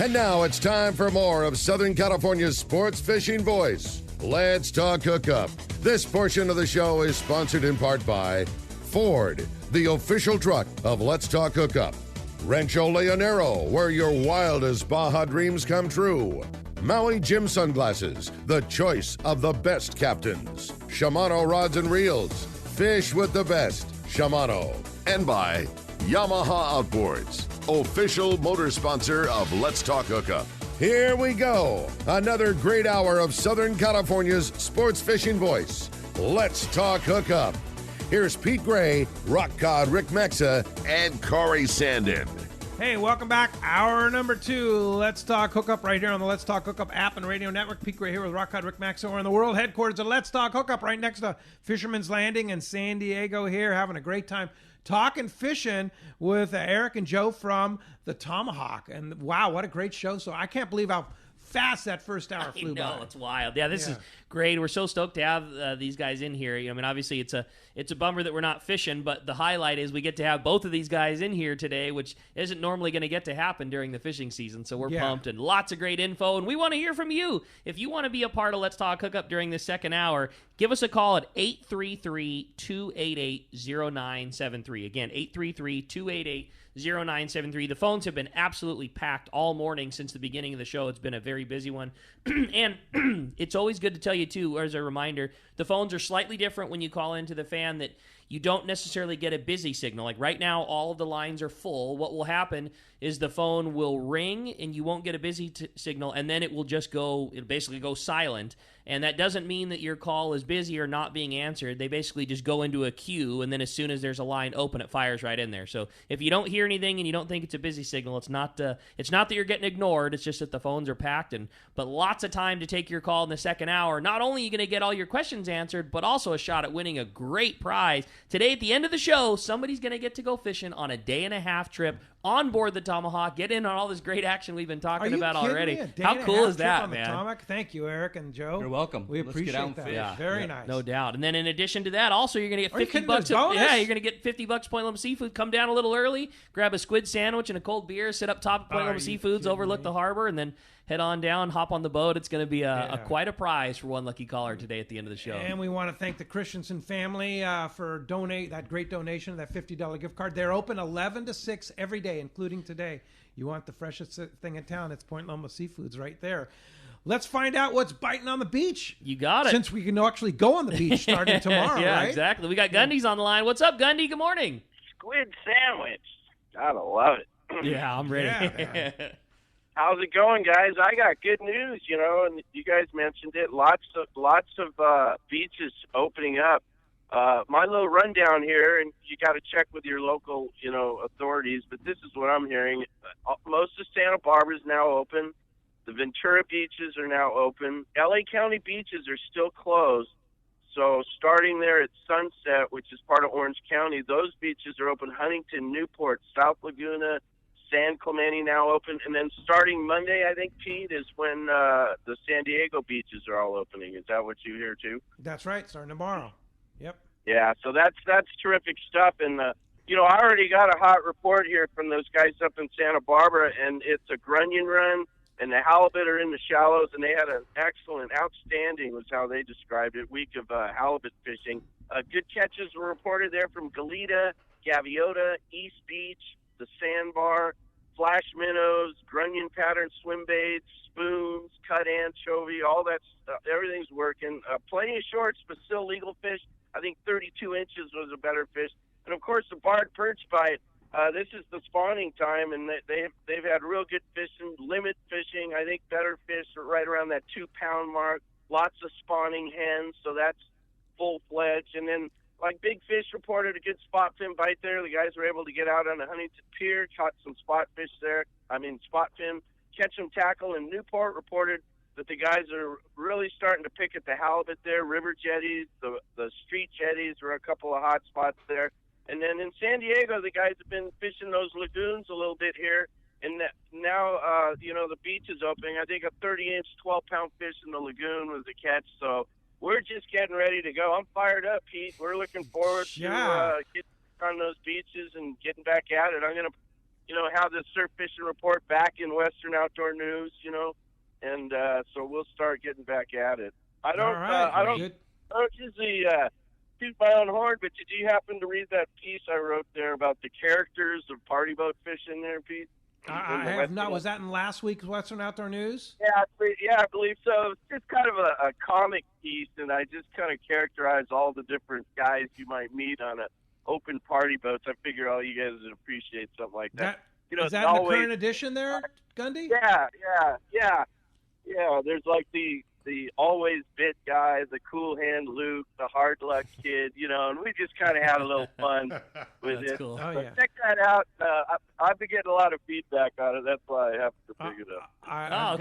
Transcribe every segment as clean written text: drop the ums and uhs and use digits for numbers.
And now it's time for more of Southern California's sports fishing voice. Let's talk hookup. This portion of the show is sponsored in part by Ford, the official truck of Let's Talk Hookup. Rancho Leonero, where your wildest Baja dreams come true. Maui Jim Sunglasses, the choice of the best captains. Shimano Rods and Reels, fish with the best. Shimano. And by Yamaha Outboards, official motor sponsor of Let's Talk Hookup. Here we go. Another great hour of Southern California's sports fishing voice. Let's Talk Hookup. Here's Pete Gray, Rock Cod Rick Mexa, and Corey Sandin. Hey, welcome back. Hour number 2. Let's Talk Hookup right here on the Let's Talk Hookup app and radio network. Pete Gray here with Rock Cod Rick Max. We're in the world headquarters of Let's Talk Hookup right next to Fisherman's Landing in San Diego here, having a great time talking fishing with Eric and Joe from the Tomahawk. And wow, what a great show. So I can't believe how fast that first hour flew by. It's wild. Yeah, this is great. We're so stoked to have these guys in here. I mean, obviously it's a bummer that we're not fishing, but the highlight is we get to have both of these guys in here today, which isn't normally going to get to happen during the fishing season. So we're pumped and lots of great info, and we want to hear from you. If you want to be a part of Let's Talk Hookup during this second hour, give us a call at 833-288-0973. Again, 833-288-0973. The phones have been absolutely packed all morning since the beginning of the show. It's been a very busy one. And it's always good to tell you, too, as a reminder, the phones are slightly different when you call into the fan, that you don't necessarily get a busy signal. Like right now, all of the lines are full. What will happen is the phone will ring and you won't get a busy signal, and then it will just it'll basically go silent. And that doesn't mean that your call is busy or not being answered. They basically just go into a queue, and then as soon as there's a line open, it fires right in there. So if you don't hear anything and you don't think it's a busy signal, it's not that you're getting ignored. It's just that the phones are packed. But lots of time to take your call in the second hour. Not only are you going to get all your questions answered, but also a shot at winning a great prize. Today at the end of the show, somebody's going to get to go fishing on a day-and-a-half trip on board the Tomahawk, get in on all this great action we've been talking about already. How cool is that, man? Tomahawk? Thank you, Eric and Joe. You're welcome. We appreciate that. Yeah. Very nice. No doubt. And then in addition to that, also you're going to get $50. Yeah, you're going to get $50 Point Loma Seafood. Come down a little early, grab a squid sandwich and a cold beer, sit up top of Point Loma Seafoods, overlook the harbor, and then head on down, hop on the boat. It's going to be quite a prize for one lucky caller today at the end of the show. And we want to thank the Christensen family for that great donation, that $50 gift card. They're open 11 to 6 every day, including today. You want the freshest thing in town, it's Point Loma Seafoods right there. Let's find out what's biting on the beach. You got it. Since we can actually go on the beach starting tomorrow, yeah, right? Exactly. We got Gundy's on the line. What's up, Gundy? Good morning. Squid sandwich. Gotta love it. Yeah, I'm ready. Yeah, How's it going, guys? I got good news, and you guys mentioned it. Lots of beaches opening up. My little rundown here, and you got to check with your local, authorities, but this is what I'm hearing. Most of Santa Barbara is now open. The Ventura beaches are now open. LA County beaches are still closed. So starting there at Sunset, which is part of Orange County, those beaches are open. Huntington, Newport, South Laguna, San Clemente now open. And then starting Monday, I think, Pete, is when the San Diego beaches are all opening. Is that what you hear, too? That's right, starting tomorrow. Yep. Yeah, so that's terrific stuff. And, I already got a hot report here from those guys up in Santa Barbara, and it's a grunion run, and the halibut are in the shallows, and they had an outstanding was how they described it, week of halibut fishing. Good catches were reported there from Goleta, Gaviota, East Beach, the Sandbar, flash minnows, grunion pattern swim baits, spoons, cut anchovy, all that stuff. Everything's working. Plenty of shorts, but still legal fish. I think 32 inches was a better fish. And, of course, the barred perch bite. This is the spawning time, and they've had real good fishing, limit fishing. I think better fish are right around that 2-pound mark. Lots of spawning hens, so that's full-fledged. And then, like Big Fish reported a good spot fin bite there. The guys were able to get out on the Huntington Pier, caught some spot fin. Catch 'em Tackle in Newport reported that the guys are really starting to pick at the halibut there. River jetties, the street jetties were a couple of hot spots there. And then in San Diego, the guys have been fishing those lagoons a little bit here. And now, the beach is opening. I think a 30-inch, 12-pound fish in the lagoon was a catch. So we're just getting ready to go. I'm fired up, Pete. We're looking forward to getting on those beaches and getting back at it. I'm going to have the surf fishing report back in Western Outdoor News, and so we'll start getting back at it. I don't usually toot my own horn, but did you happen to read that piece I wrote there about the characters of party boat fishing there, Pete? I have not. Was that in last week's Western Outdoor News? Yeah, I believe so. It's just kind of a comic piece, and I just kind of characterize all the different guys you might meet on a open party boats. I figure all you guys would appreciate something like that. Is that in the current edition there, Gundy? Yeah. There's like the always bit guy, the cool hand Luke, the hard luck kid, and we just kind of had a little fun with That's it. cool. Oh, yeah. Check that out. I've been getting a lot of feedback on it. That's why I have to pick it up.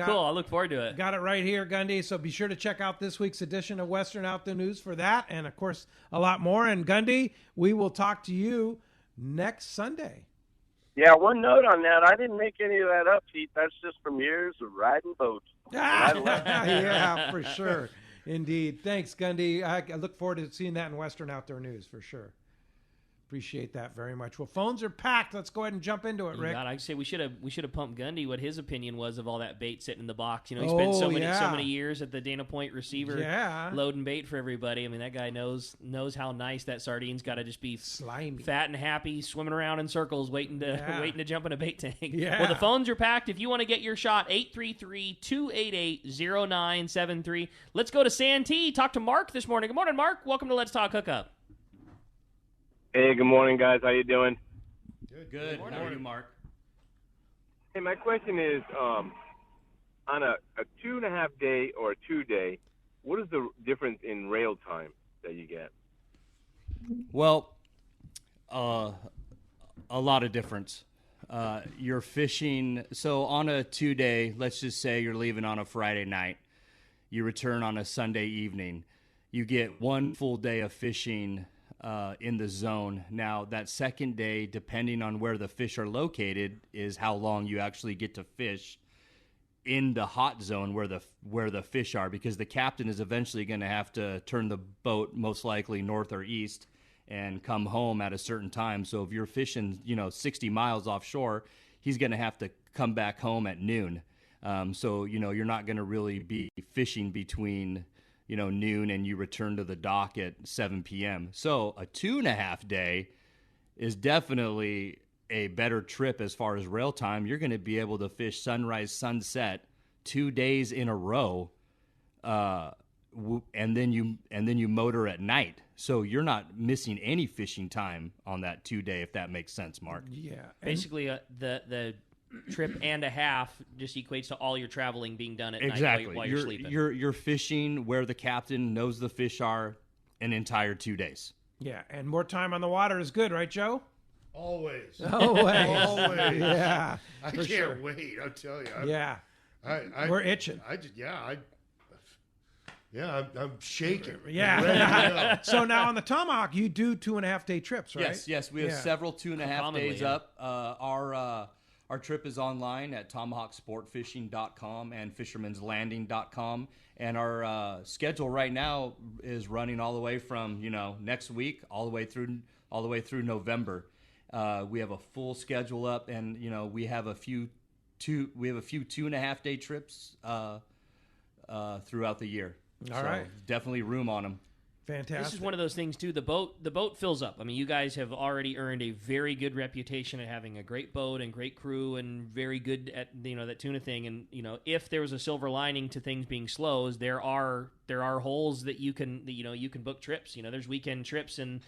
Cool. I look forward to it. Got it right here, Gundy. So be sure to check out this week's edition of Western Outdoor News for that, and of course a lot more. And Gundy, we will talk to you next Sunday. Yeah, one note on that. I didn't make any of that up, Pete. That's just from years of riding boats. Yeah, for sure. Indeed. Thanks, Gundy. I look forward to seeing that in Western Outdoor News for sure. Appreciate that very much. Well, phones are packed. Let's go ahead and jump into it, Rick. God, I'd say we should have pumped Gundy what his opinion was of all that bait sitting in the box. He spent so many years at the Dana Point receiver, loading bait for everybody. I mean, that guy knows how nice that sardine's got to just be slimy, fat and happy, swimming around in circles, waiting to jump in a bait tank. Yeah. Well, the phones are packed. If you want to get your shot, 833-288-0973. Let's go to Santee. Talk to Mark this morning. Good morning, Mark. Welcome to Let's Talk Hookup. Hey, good morning, guys. How you doing? Good. How are you, Mark? Hey, my question is, on a 2.5 day or a 2 day, what is the difference in rail time that you get? Well, a lot of difference. You're fishing, so on a 2 day, let's just say you're leaving on a Friday night, you return on a Sunday evening, you get 1 full day of fishing in the zone. Now, that second day, depending on where the fish are located, is how long you actually get to fish in the hot zone where the fish are, because the captain is eventually going to have to turn the boat most likely north or east and come home at a certain time. So if you're fishing, 60 miles offshore, he's going to have to come back home at noon. So, you're not going to really be fishing between noon and you return to the dock at 7 p.m. So a 2.5 day is definitely a better trip as far as rail time. You're going to be able to fish sunrise, sunset 2 days in a row, and then you motor at night. So you're not missing any fishing time on that 2 day, if that makes sense, Mark. Yeah. Basically, the trip and a half just equates to all your traveling being done at exactly. night while you're sleeping. You're fishing where the captain knows the fish are an entire 2 days. Yeah, and more time on the water is good, right, Joe? Always. Always. Yeah. I can't wait. I'll tell you. We're itching. I'm shaking. Yeah. So now on the Tomahawk, you do 2.5 day trips, right? Yes. We have several 2.5 days up. Our trip is online at tomahawksportfishing.com and fishermanslanding.com. And our schedule right now is running all the way from, next week all the way through November. We have a full schedule up, and we have a few 2.5 day trips throughout the year. All right. Definitely room on them. Fantastic. This is one of those things too. The boat fills up. I mean, you guys have already earned a very good reputation at having a great boat and great crew and very good at that tuna thing. And if there was a silver lining to things being slows, there are holes that you can book trips. There's weekend trips in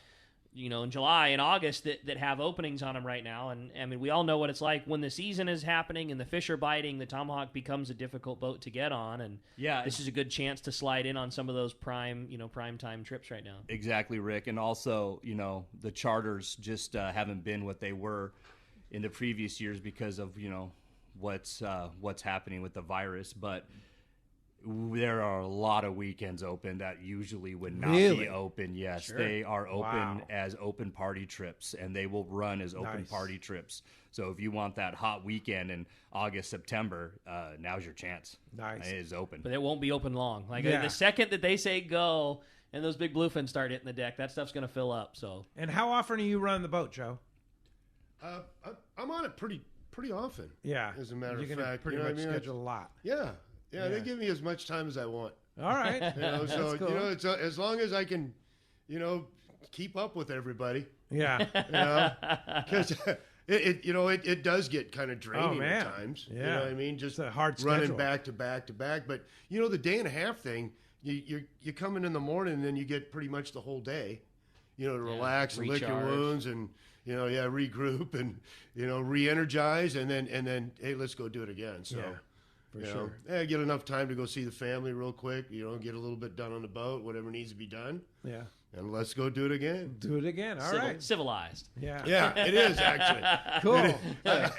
July and August that have openings on them right now. And I mean, we all know what it's like when the season is happening and the fish are biting. The Tomahawk becomes a difficult boat to get on, and this is a good chance to slide in on some of those prime time trips right now. Exactly, Rick. And also, the charters just haven't been what they were in the previous years because of what's happening with the virus, but there are a lot of weekends open that usually would not be open. Yes, sure. They are open as open party trips, and they will run as open party trips. So if you want that hot weekend in August, September, now's your chance. Nice. It is open. But it won't be open long. The second that they say go and those big bluefins start hitting the deck, that stuff's going to fill up. So. And how often are you running the boat, Joe? I'm on it pretty often. Yeah. As a matter you of can fact, pretty you know much what I mean? schedule a lot. Yeah. They give me as much time as I want. All right. So That's cool. it's as long as I can, keep up with everybody. Yeah. Because it does get kind of draining man. at times. Yeah. You know what I mean? Just It's a hard running schedule. back to back to back. But the day and a half thing, you come in the morning and then you get pretty much the whole day, to relax and lick your recharge. wounds and regroup and re-energize and then hey, let's go do it again. So. Yeah. For sure. Get enough time to go see the family real quick, get a little bit done on the boat, whatever needs to be done. Yeah. And let's go do it again. Do it again. All right. Civilized. Yeah. Yeah, it is actually. Cool.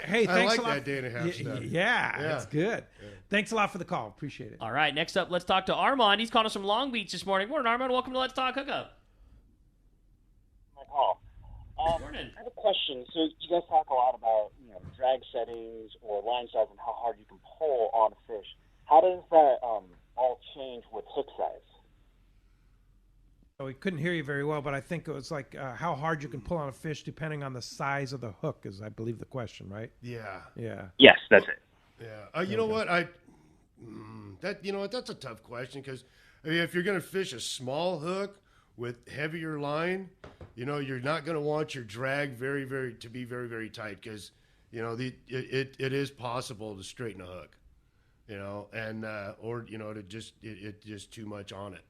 Hey, I thanks like a lot. that day and a half stuff. Yeah, that's good. Thanks a lot for the call. Appreciate it. All right, next up, let's talk to Armand. He's calling us from Long Beach this morning. Morning, Armand. Welcome to Let's Talk Hookup. Paul. Morning. I have a question. So you guys talk a lot about drag settings or line size and how hard you can pull on a fish. How does that all change with hook size? We couldn't hear you very well, but I think it was like how hard you can pull on a fish depending on the size of the hook is, I believe, the question, right? Yeah. Yeah. Yes, that's it. Yeah. You know what? That's a tough question because if you're going to fish a small hook with heavier line, you're not going to want your drag very, very very tight because it is possible to straighten a hook, and or to just too much on it,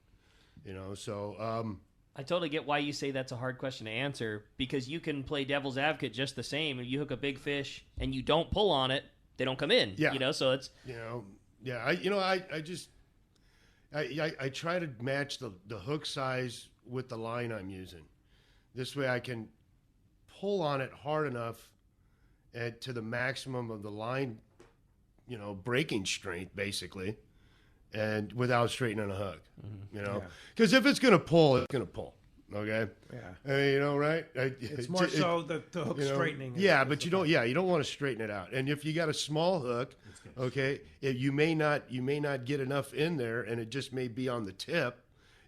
So I totally get why you say that's a hard question to answer because you can play devil's advocate just the same. If you hook a big fish and you don't pull on it, they don't come in. Yeah. So it's I try to match the hook size with the line I'm using. This way I can pull on it hard enough to the maximum of the line, breaking strength basically, and without straightening a hook, because if it's going to pull, it's going to pull. Okay. Yeah. Right? It's more so the hook straightening. Yeah, but you don't want to straighten it out. And if you got a small hook, okay, you may not get enough in there, and it just may be on the tip,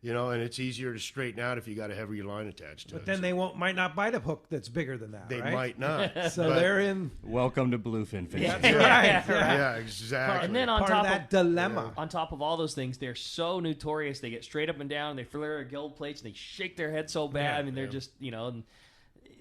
and it's easier to straighten out if you got a heavier line attached to it. But then they might not bite a hook that's bigger than that. They right? might not. So they're in. Welcome to bluefin fishing. That's right. Yeah, exactly. and then on Part top of that dilemma. On top of all those things, they're so notorious. They get straight up and down. They flare their gill plates. And they shake their head so bad. I mean, they're just and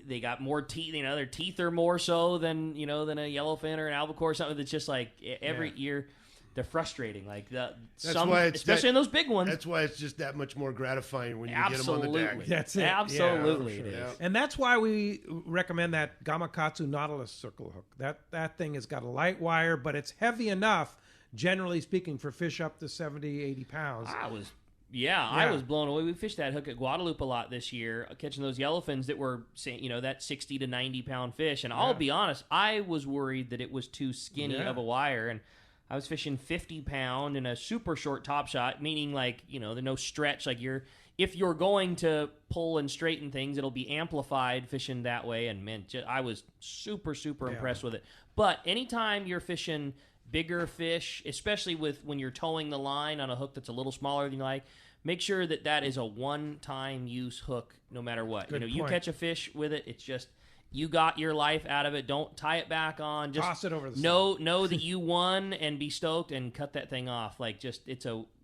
they got more teeth. Their teeth are more so than than a yellowfin or an albacore or something. That's just like every year. They're frustrating, especially in those big ones. That's why it's just that much more gratifying when you get them on the deck. That's it. Absolutely, Yeah, it is. Yeah. And that's why we recommend that Gamakatsu Nautilus circle hook. That thing has got a light wire, but it's heavy enough, generally speaking, for fish up to 70, 80 pounds. I was blown away. We fished that hook at Guadalupe a lot this year, catching those yellowfins that were, that 60 to 90 pound fish. And I'll be honest, I was worried that it was too skinny of a wire. And I was fishing 50 pound in a super short top shot, meaning there's no stretch. If you're going to pull and straighten things, it'll be amplified fishing that way. And man, I was super impressed with it. But anytime you're fishing bigger fish, especially when you're towing the line on a hook that's a little smaller than you like, make sure that is a one-time use hook no matter what. Good You point. catch a fish with it, it's just you got your life out of it. Don't tie it back on. Just Toss it over the know that you won and be stoked and cut that thing off.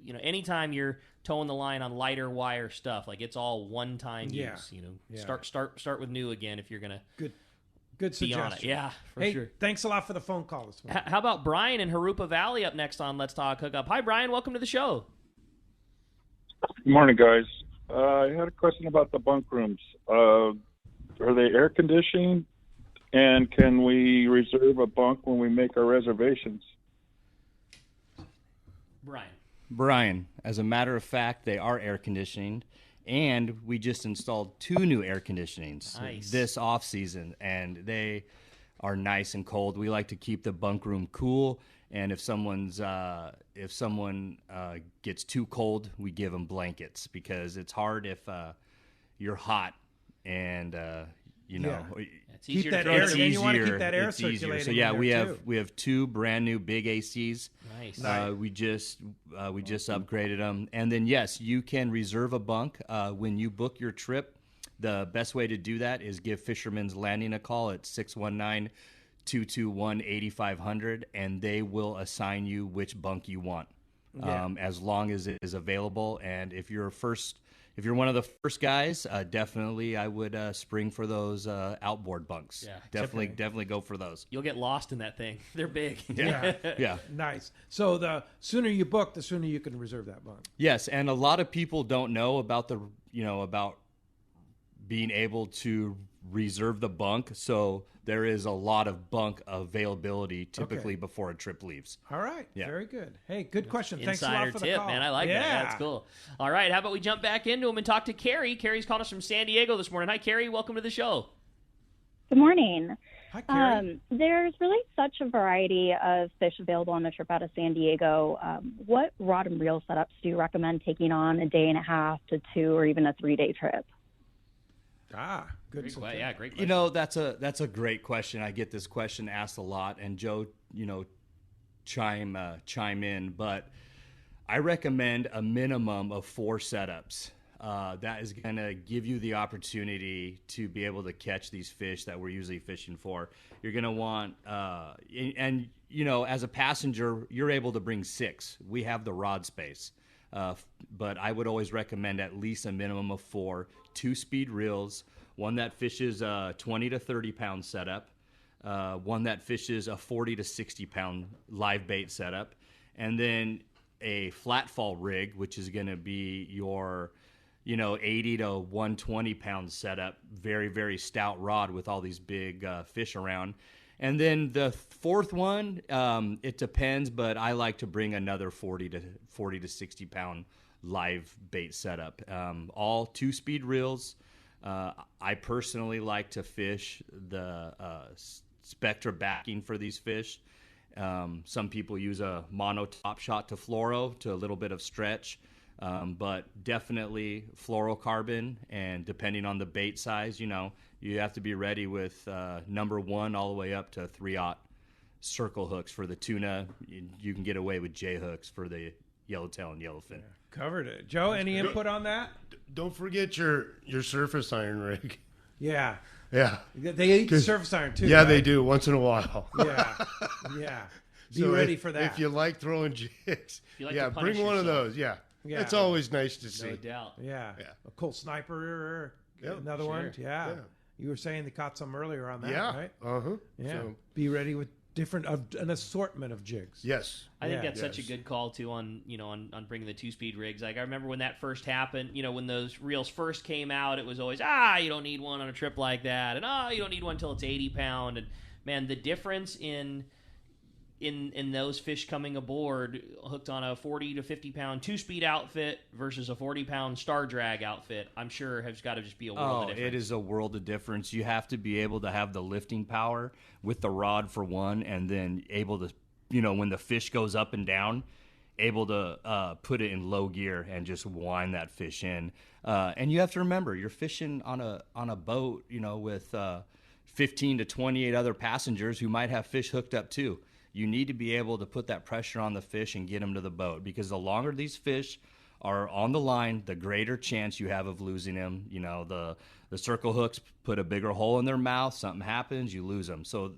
Anytime you're towing the line on lighter wire stuff, it's all one-time use. Start with new again if you're gonna Good be on suggestion. it. Yeah, for Hey, sure. thanks a lot for the phone call this morning. How about Brian in Harupa Valley up next on Let's Talk Hookup? Hi, Brian. Welcome to the show. Good morning, guys. I had a question about the bunk rooms. Are they air conditioned, and can we reserve a bunk when we make our reservations? Brian, as a matter of fact, they are air conditioned, and we just installed 2 new air conditionings this off season, and they are nice and cold. We like to keep the bunk room cool, and if someone gets too cold, we give them blankets because it's hard if you're hot and It's easier Keep that to throw air. it in. And you want to keep easier. that air It's easier. circulating. So yeah, in we there, have too. 2 brand new big ACs. Nice. We just upgraded them, and then yes, you can reserve a bunk when you book your trip. The best way to do that is give Fisherman's Landing a call at 619-221-8500, and they will assign you which bunk you want, as long as it is available. And if you're one of the first guys, definitely I would spring for those outboard bunks. Yeah, definitely go for those. You'll get lost in that thing. They're big. Yeah. Nice. So the sooner you book, the sooner you can reserve that bunk. Yes, and a lot of people don't know about about being able to reserve the bunk. So there is a lot of bunk availability typically before a trip leaves. All right. Yeah. Very good. Hey, good question. Thanks a Insider lot for the tip, call. man. I like that. That's cool. All right. How about we jump back into him and talk to Carrie? Carrie's calling us from San Diego this morning. Hi, Carrie. Welcome to the show. Good morning. Hi, Carrie. There's really such a variety of fish available on the trip out of San Diego. What rod and reel setups do you recommend taking on a day and a half to 2 or even a 3-day trip? Good. Great question. You know, that's a great question. I get this question asked a lot, and Joe, chime in. But I recommend a minimum of 4 setups. That is going to give you the opportunity to be able to catch these fish that we're usually fishing for. You're going to want, and as a passenger, you're able to bring 6. We have the rod space. But I would always recommend at least a minimum of 4 2-speed reels, one that fishes a 20 to 30 pound setup, one that fishes a 40 to 60 pound live bait setup, and then a flat fall rig, which is going to be your 80 to 120 pound setup, very, very stout rod with all these big fish around. And then the 4th one, it depends, but I like to bring another 40 to 60 pound live bait setup. All 2-speed reels. I personally like to fish the Spectra backing for these fish. Some people use a mono top shot to fluoro to a little bit of stretch, but definitely fluorocarbon, and depending on the bait size, you have to be ready with number 1 all the way up to 3/0 circle hooks for the tuna. You can get away with J hooks for the yellowtail and yellowfin. Covered it. Joe, any input on that? Don't forget your surface iron rig. Yeah. Yeah. They eat surface iron too. Yeah, right? they do once in a while. Yeah. Be ready for that. If you like throwing jigs, like bring one of those. Yeah. It's always nice to see. No doubt. Yeah. A cool sniper. Yep. Another one. Yeah. You were saying they caught some earlier on that, right? Yeah. So, be ready with an assortment of jigs. Yes. I think that's such a good call too on bringing the 2-speed rigs. Like I remember when that first happened, when those reels first came out, it was always, you don't need one on a trip like that. And you don't need one until it's 80 pound. And man, the difference in those fish coming aboard hooked on a 40 to 50 pound 2-speed outfit versus a 40 pound star drag outfit, I'm sure has got to just be a world of difference. It is a world of difference. You have to be able to have the lifting power with the rod for one, and then able to, when the fish goes up and down, able to put it in low gear and just wind that fish in. And you have to remember, you're fishing on a boat, with 15 to 28 other passengers who might have fish hooked up too. You need to be able to put that pressure on the fish and get them to the boat, because the longer these fish are on the line, the greater chance you have of losing them. The circle hooks put a bigger hole in their mouth. Something happens, you lose them. So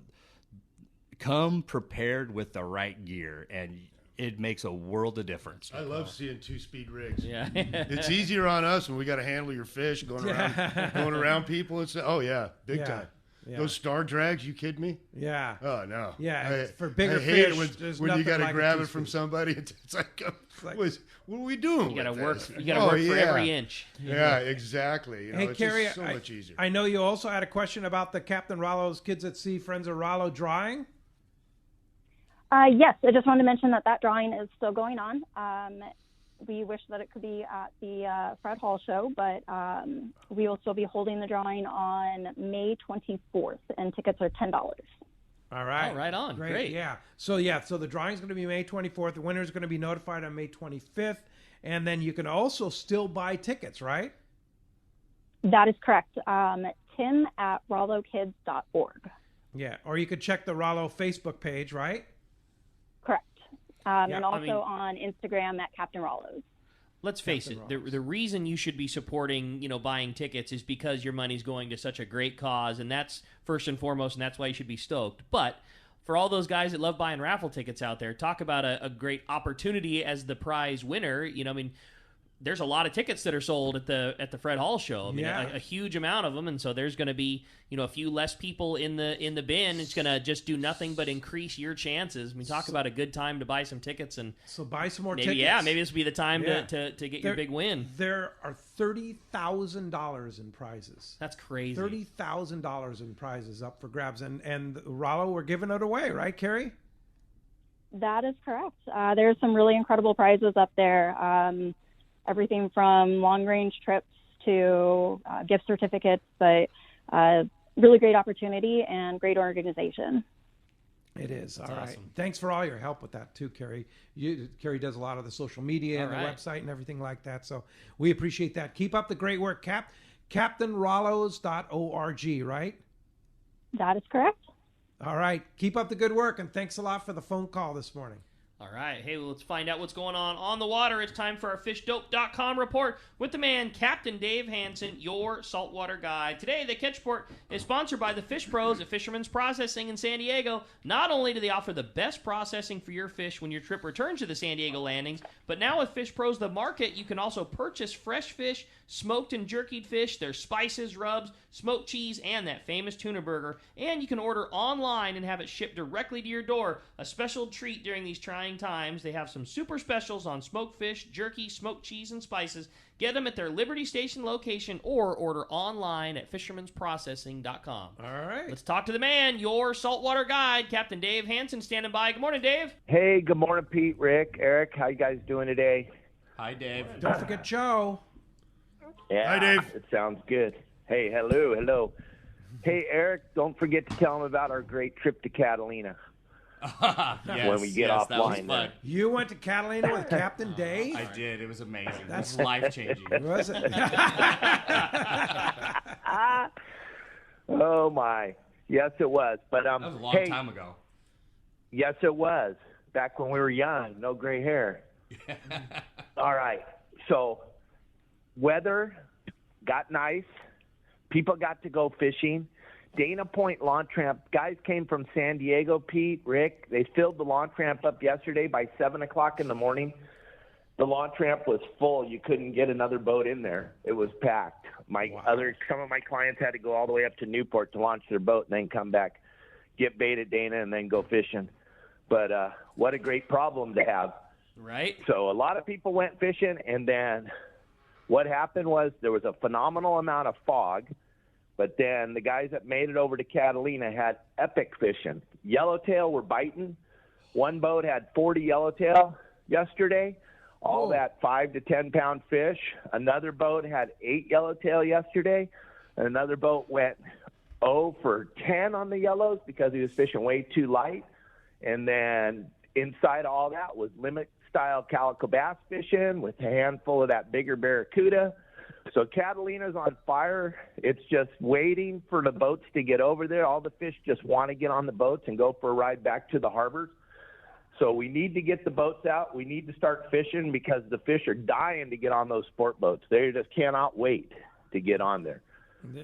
come prepared with the right gear, and it makes a world of difference. I love seeing 2-speed rigs. Yeah. It's easier on us when we got to handle your fish going around people and stuff. Oh yeah, big time. Yeah. Those star drags, you kidding me? Yeah. Oh no. Yeah, for bigger fish. fish, when you got to grab it from somebody, it's like, what are we doing? You got to work. You got to work for every inch. Yeah, exactly. Hey, it's Carrie, just so much easier. I know you also had a question about the Captain Rollo's Kids at Sea Friends of Rollo drawing. Yes, I just wanted to mention that drawing is still going on. We wish that it could be at the Fred Hall show, but we will still be holding the drawing on May 24th, and tickets are $10. All right. Oh, right on. Great. Yeah. So the drawing's going to be May 24th. The winner's going to be notified on May 25th, and then you can also still buy tickets, right? That is correct. Tim at rollokids.org. Yeah, or you could check the Rollo Facebook page, right? Correct. And also on Instagram at Captain Rollo's. let's face it, the reason you should be supporting, buying tickets is because your money's going to such a great cause, and that's first and foremost, and that's why you should be stoked. But for all those guys that love buying raffle tickets out there, talk about a great opportunity as the prize winner. There's a lot of tickets that are sold at the Fred Hall show. A huge amount of them, and so there's going to be a few less people in the bin. It's going to just do nothing but increase your chances. Talk about a good time to buy some tickets, and so buy some more tickets. Maybe this will be the time to get your big win. There are $30,000 in prizes. That's crazy. $30,000 in prizes up for grabs, and Rollo, we're giving it away, right, Carrie? That is correct. There's some really incredible prizes up there. Everything from long-range trips to gift certificates, but really great opportunity and great organization. It is. All right. Awesome. Thanks for all your help with that too, Carrie. Carrie does a lot of the social media and the website and everything like that, so we appreciate that. Keep up the great work, CaptainRollos.org, right? That is correct. All right. Keep up the good work, and thanks a lot for the phone call this morning. All right. Hey, let's find out what's going on the water. It's time for our FishDope.com report with the man, Captain Dave Hansen, your saltwater guide. Today, the Catch Report is sponsored by the Fish Pros at Fisherman's Processing in San Diego. Not only do they offer the best processing for your fish when your trip returns to the San Diego landings, but now with Fish Pros The Market, you can also purchase fresh fish, smoked and jerkied fish, their spices, rubs, smoked cheese, and that famous tuna burger. And you can order online and have it shipped directly to your door. A special treat during these trying times. They have some super specials on smoked fish, jerky, smoked cheese, and spices. Get them at their Liberty Station location or order online at fishermansprocessing.com. All right. Let's talk to the man, your saltwater guide, Captain Dave Hansen, standing by. Good morning, Dave. Hey, good morning, Pete, Rick, Eric. How you guys doing today? Hi, Dave. Don't forget Joe. Yeah, hi, Dave. It sounds good. Hey, hello. Hey, Eric, don't forget to tell them about our great trip to Catalina. When we get offline there. You went to Catalina with Captain Dave? I did. It was amazing. That's life-changing. Was it? Oh, my. Yes, it was. But that was a long time ago. Yes, it was. Back when we were young. No gray hair. All right. So weather got nice. People got to go fishing. Dana Point Launch Ramp, guys came from San Diego, Pete, Rick. They filled the launch ramp up yesterday by 7 o'clock in the morning. The launch ramp was full. You couldn't get another boat in there. It was packed. Some of my clients had to go all the way up to Newport to launch their boat and then come back, get bait at Dana, and then go fishing. But what a great problem to have. Right. So a lot of people went fishing, and then what happened was there was a phenomenal amount of fog. But then the guys that made it over to Catalina had epic fishing. Yellowtail were biting. One boat had 40 yellowtail yesterday, all that 5 to 10 pound fish. Another boat had 8 yellowtail yesterday. And another boat went 0 for 10 on the yellows because he was fishing way too light. And then inside all that was limit-style calico bass fishing with a handful of that bigger barracuda. So Catalina's on fire. It's just waiting for the boats to get over there. All the fish just want to get on the boats and go for a ride back to the harbors. So we need to get the boats out. We need to start fishing because the fish are dying to get on those sport boats. They just cannot wait to get on there.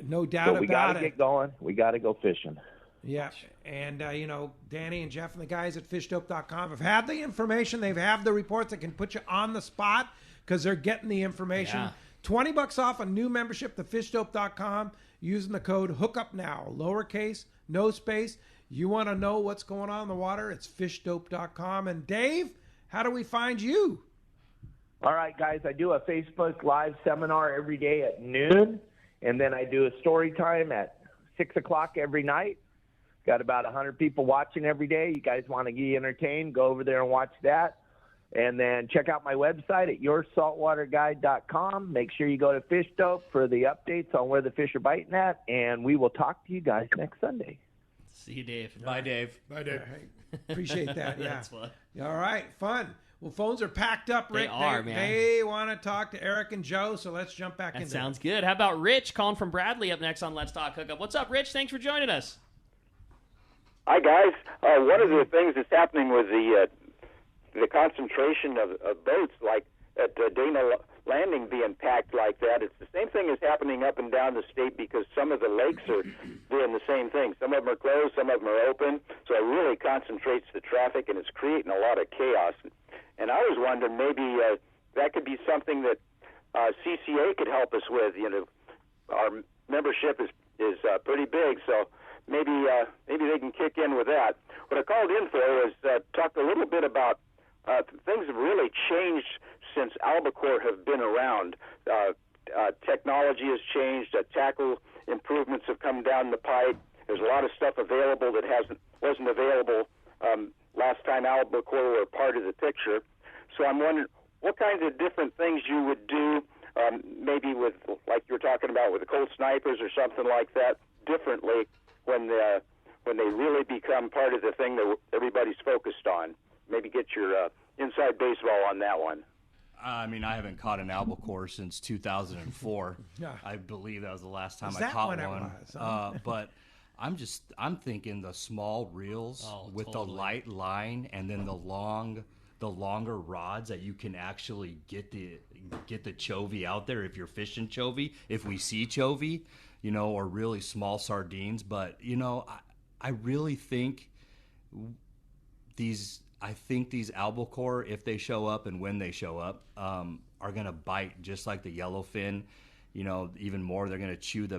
No doubt about it. So we got to get going. We got to go fishing. Yeah, and, Danny and Jeff and the guys at fishdope.com have had the information. They've had the reports that can put you on the spot because they're getting the information. Yeah. $20 off a new membership to fishdope.com using the code Hookup Now, lowercase, no space. You want to know what's going on in the water? It's fishdope.com. And Dave, how do we find you? All right, guys, I do a Facebook Live seminar every day at noon, and then I do a story time at 6 o'clock every night. Got about 100 people watching every day. You guys want to get entertained, go over there and watch that. And then check out my website at yoursaltwaterguide.com. Make sure you go to Fish Dope for the updates on where the fish are biting at, and we will talk to you guys next Sunday. See you, Dave. Bye, Dave. Bye, Dave. All right. Appreciate that. Yeah. That's fun. All right. Fun. Well, phones are packed up, Rick. They are, man. They want to talk to Eric and Joe, so let's jump back That into sounds it. good. How about Rich calling from Bradley up next on Let's Talk Hookup? What's up, Rich? Thanks for joining us. Hi, guys. One of the things that's happening with the concentration of boats, like at Dana landing being packed like that. It's the same thing as happening up and down the state because some of the lakes are doing the same thing. Some of them are closed, some of them are open. So it really concentrates the traffic, and it's creating a lot of chaos. And I was wondering maybe that could be something that CCA could help us with. You know, our membership is pretty big, so maybe they can kick in with that. What I called in for was talk a little bit about things have really changed since albacore have been around. Technology has changed. Tackle improvements have come down the pipe. There's a lot of stuff available that wasn't available last time albacore were part of the picture. So I'm wondering what kinds of different things you would do, maybe with, like you were talking about, with the Colt snipers or something like that, differently when they really become part of the thing that everybody's focused on. Maybe get your inside baseball on that one. I mean, I haven't caught an albacore since 2004. Yeah. I believe that was the last time Is I that caught when it one. was? But I'm thinking the small reels with totally. the light line and then the longer rods that you can actually get the chovy out there if you're fishing chovy, if we see chovy, you know, or really small sardines. But, you know, I really think these albacore, if they show up and when they show up, are going to bite just like the yellowfin. You know, even more, they're going to chew the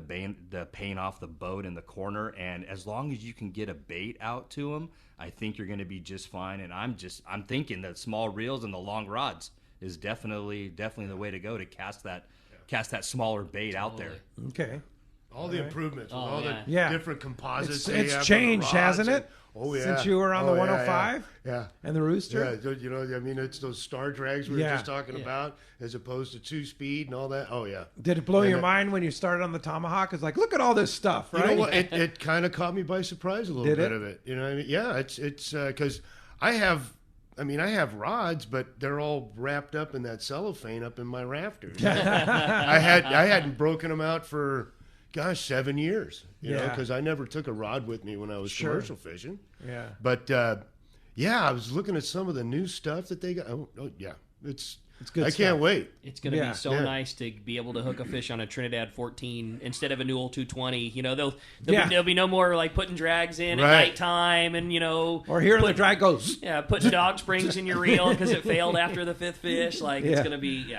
paint off the boat in the corner. And as long as you can get a bait out to them, I think you're going to be just fine. And I'm thinking that small reels and the long rods is definitely the way to go to cast that smaller bait out there. Okay. All the improvements, with all the different composites. It's changed, hasn't it? Oh, yeah. Since you were on the 105? Yeah. And the Rooster? Yeah, you know, I mean, it's those star drags we were just talking about as opposed to 2-speed and all that. Oh, yeah. Did it blow your mind when you started on the Tomahawk? It's like, look at all this stuff, right? You know what? It kind of caught me by surprise a little bit of it. You know what I mean? Yeah, it's because I have rods, but they're all wrapped up in that cellophane up in my rafters. I hadn't broken them out for 7 years, you know, because I never took a rod with me when I was commercial fishing. Yeah. But, I was looking at some of the new stuff that they got. Oh yeah. It's good stuff. Can't wait. It's going to be so nice to be able to hook a fish on a Trinidad 14 instead of a Newell 220. You know, there'll be no more like putting drags in at nighttime and, you know. Or hearing the drag goes. Yeah, putting dog springs in your reel because it failed after the fifth fish. Like, it's going to be,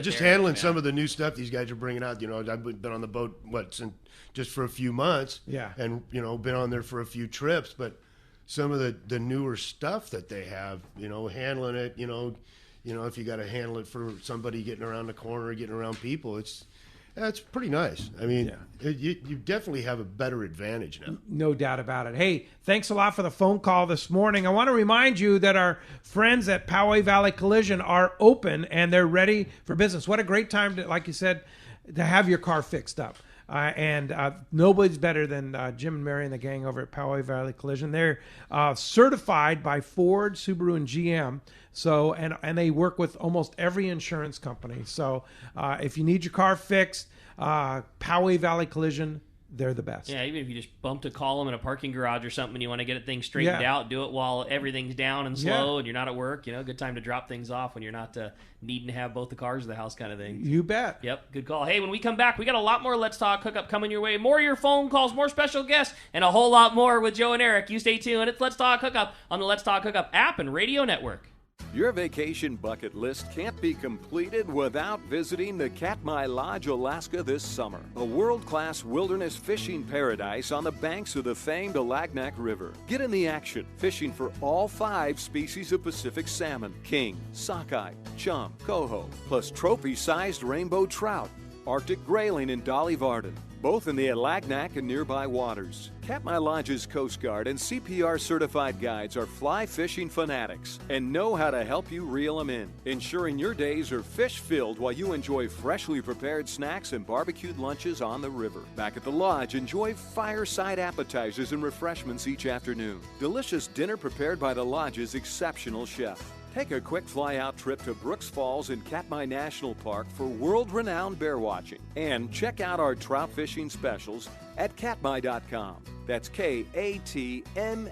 just handling some of the new stuff these guys are bringing out. You know, I've been on the boat, just for a few months. Yeah. And, you know, been on there for a few trips. But some of the newer stuff that they have, you know, handling it, you know, if you got to handle it for somebody getting around the corner or getting around people, it's pretty nice. I mean, you definitely have a better advantage now. No doubt about it. Hey, thanks a lot for the phone call this morning. I want to remind you that our friends at Poway Valley Collision are open and they're ready for business. What a great time, to, like you said, to have your car fixed up. And nobody's better than Jim and Mary and the gang over at Poway Valley Collision. They're certified by Ford, Subaru, and GM. So and they work with almost every insurance company. So if you need your car fixed, Poway Valley Collision, they're the best. Yeah, even if you just bumped a column in a parking garage or something and you want to get things straightened out, do it while everything's down and slow and you're not at work. You know, good time to drop things off when you're not needing to have both the cars of the house kind of thing. You bet. Yep, good call. Hey, when we come back, we got a lot more Let's Talk Hookup coming your way. More of your phone calls, more special guests, and a whole lot more with Joe and Eric. You stay tuned. It's Let's Talk Hookup on the Let's Talk Hookup app and radio network. Your vacation bucket list can't be completed without visiting the Katmai Lodge, Alaska this summer. A world-class wilderness fishing paradise on the banks of the famed Alagnak River. Get in the action, fishing for all 5 species of Pacific salmon, king, sockeye, chum, coho, plus trophy-sized rainbow trout, Arctic grayling, and Dolly Varden, both in the Alagnak and nearby waters. Katmai Lodge's Coast Guard and CPR certified guides are fly fishing fanatics and know how to help you reel them in, ensuring your days are fish-filled while you enjoy freshly prepared snacks and barbecued lunches on the river. Back at the lodge, enjoy fireside appetizers and refreshments each afternoon. Delicious dinner prepared by the lodge's exceptional chef. Take a quick fly-out trip to Brooks Falls in Katmai National Park for world-renowned bear watching. And check out our trout fishing specials at katmai.com. That's Katmai.com.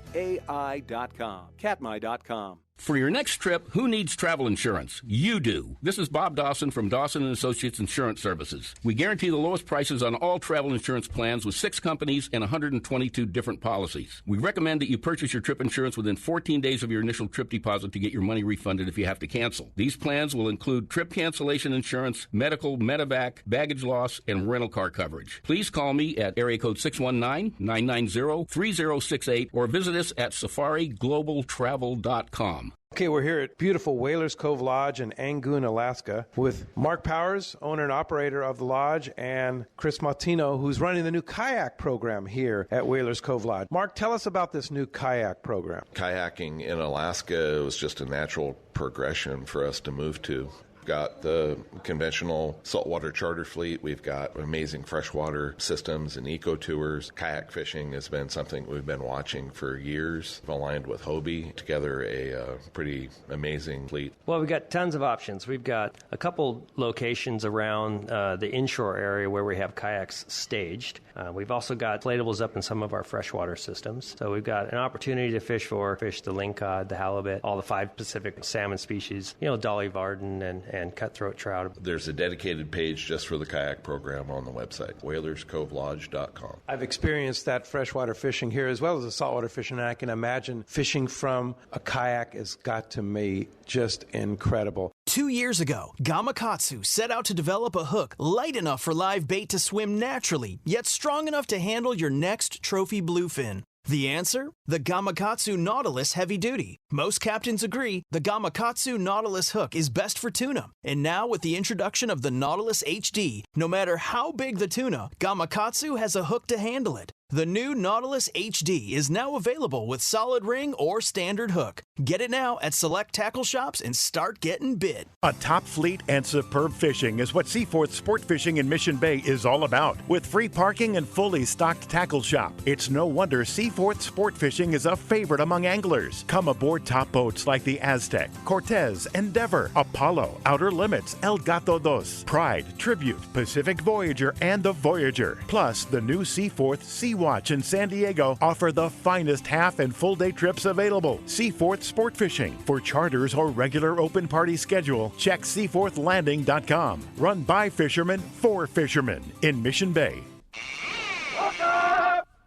Katmai.com. For your next trip, who needs travel insurance? You do. This is Bob Dawson from Dawson & Associates Insurance Services. We guarantee the lowest prices on all travel insurance plans with 6 companies and 122 different policies. We recommend that you purchase your trip insurance within 14 days of your initial trip deposit to get your money refunded if you have to cancel. These plans will include trip cancellation insurance, medical, medevac, baggage loss, and rental car coverage. Please call me at area code 619-990-3068 or visit us at safariglobaltravel.com. Okay, we're here at beautiful Whalers Cove Lodge in Angoon, Alaska, with Mark Powers, owner and operator of the lodge, and Chris Martino, who's running the new kayak program here at Whalers Cove Lodge. Mark, tell us about this new kayak program. Kayaking in Alaska was just a natural progression for us to move to. We've got the conventional saltwater charter fleet. We've got amazing freshwater systems and eco tours. Kayak fishing has been something we've been watching for years. We've aligned with Hobie together a pretty amazing fleet. Well, we've got tons of options. We've got a couple locations around the inshore area where we have kayaks staged. We've also got inflatables up in some of our freshwater systems. So we've got an opportunity to fish the lingcod, the halibut, all the 5 Pacific salmon species, Dolly Varden and cutthroat trout. There's a dedicated page just for the kayak program on the website, whalerscovelodge.com. I've experienced that freshwater fishing here as well as the saltwater fishing, and I can imagine fishing from a kayak has got to me just incredible. 2 years ago, Gamakatsu set out to develop a hook light enough for live bait to swim naturally, yet strong enough to handle your next trophy bluefin. The answer? The Gamakatsu Nautilus Heavy Duty. Most captains agree the Gamakatsu Nautilus hook is best for tuna. And now with the introduction of the Nautilus HD, no matter how big the tuna, Gamakatsu has a hook to handle it. The new Nautilus HD is now available with solid ring or standard hook. Get it now at select tackle shops and start getting bit. A top fleet and superb fishing is what Seaforth Sport Fishing in Mission Bay is all about. With free parking and fully stocked tackle shop, it's no wonder Seaforth Sport Fishing is a favorite among anglers. Come aboard top boats like the Aztec, Cortez, Endeavor, Apollo, Outer Limits, El Gato Dos, Pride, Tribute, Pacific Voyager, and the Voyager. Plus, the new Seaforth Sea Watch in San Diego offer the finest half and full day trips available. Seaforth Sport Fishing. For charters or regular open party schedule, check seaforthlanding.com. Run by fishermen for fishermen in Mission Bay.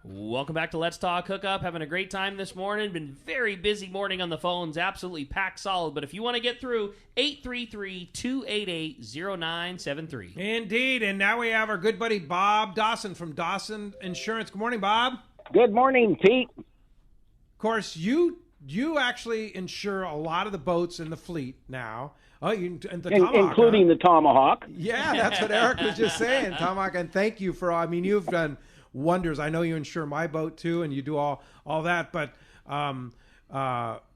Welcome back to Let's Talk Hookup. Having a great time this morning. Been very busy morning on the phones. Absolutely packed solid. But if you want to get through, 833-288-0973. Indeed. And now we have our good buddy Bob Dawson from Dawson Insurance. Good morning, Bob. Good morning, Pete. Of course, you actually insure a lot of the boats in the fleet now. Oh, and the Tomahawk, including the Tomahawk. Yeah, that's what Eric was just saying, Tomahawk. And thank you for you've done wonders. I know you insure my boat too, and you do all that. But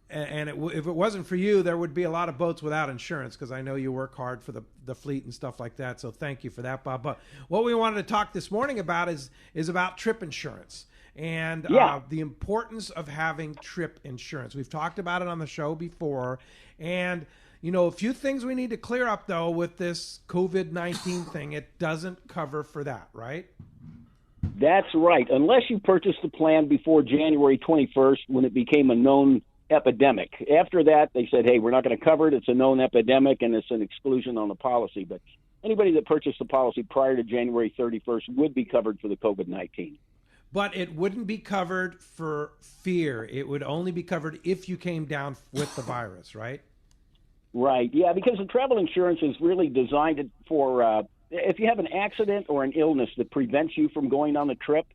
if it wasn't for you, there would be a lot of boats without insurance, because I know you work hard for the fleet and stuff like that. So thank you for that, Bob. But what we wanted to talk this morning about is about trip insurance and the importance of having trip insurance. We've talked about it on the show before, and a few things we need to clear up though with this COVID-19 thing. It doesn't cover for that, right? That's right. Unless you purchased the plan before January 21st, when it became a known epidemic. After that, they said, hey, we're not going to cover it. It's a known epidemic, and it's an exclusion on the policy. But anybody that purchased the policy prior to January 31st would be covered for the COVID-19. But it wouldn't be covered for fear. It would only be covered if you came down with the virus, right? Right. Yeah, because the travel insurance is really designed for if you have an accident or an illness that prevents you from going on the trip,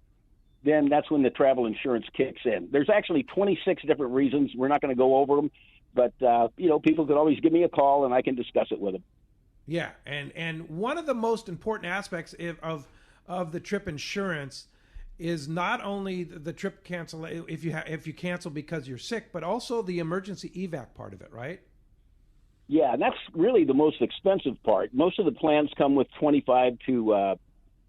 then that's when the travel insurance kicks in. There's actually 26 different reasons. We're not going to go over them, but people could always give me a call and I can discuss it with them. Yeah, and one of the most important aspects of the trip insurance is not only the trip cancel if you cancel because you're sick, but also the emergency evac part of it, right? Yeah, and that's really the most expensive part. Most of the plans come with 25 to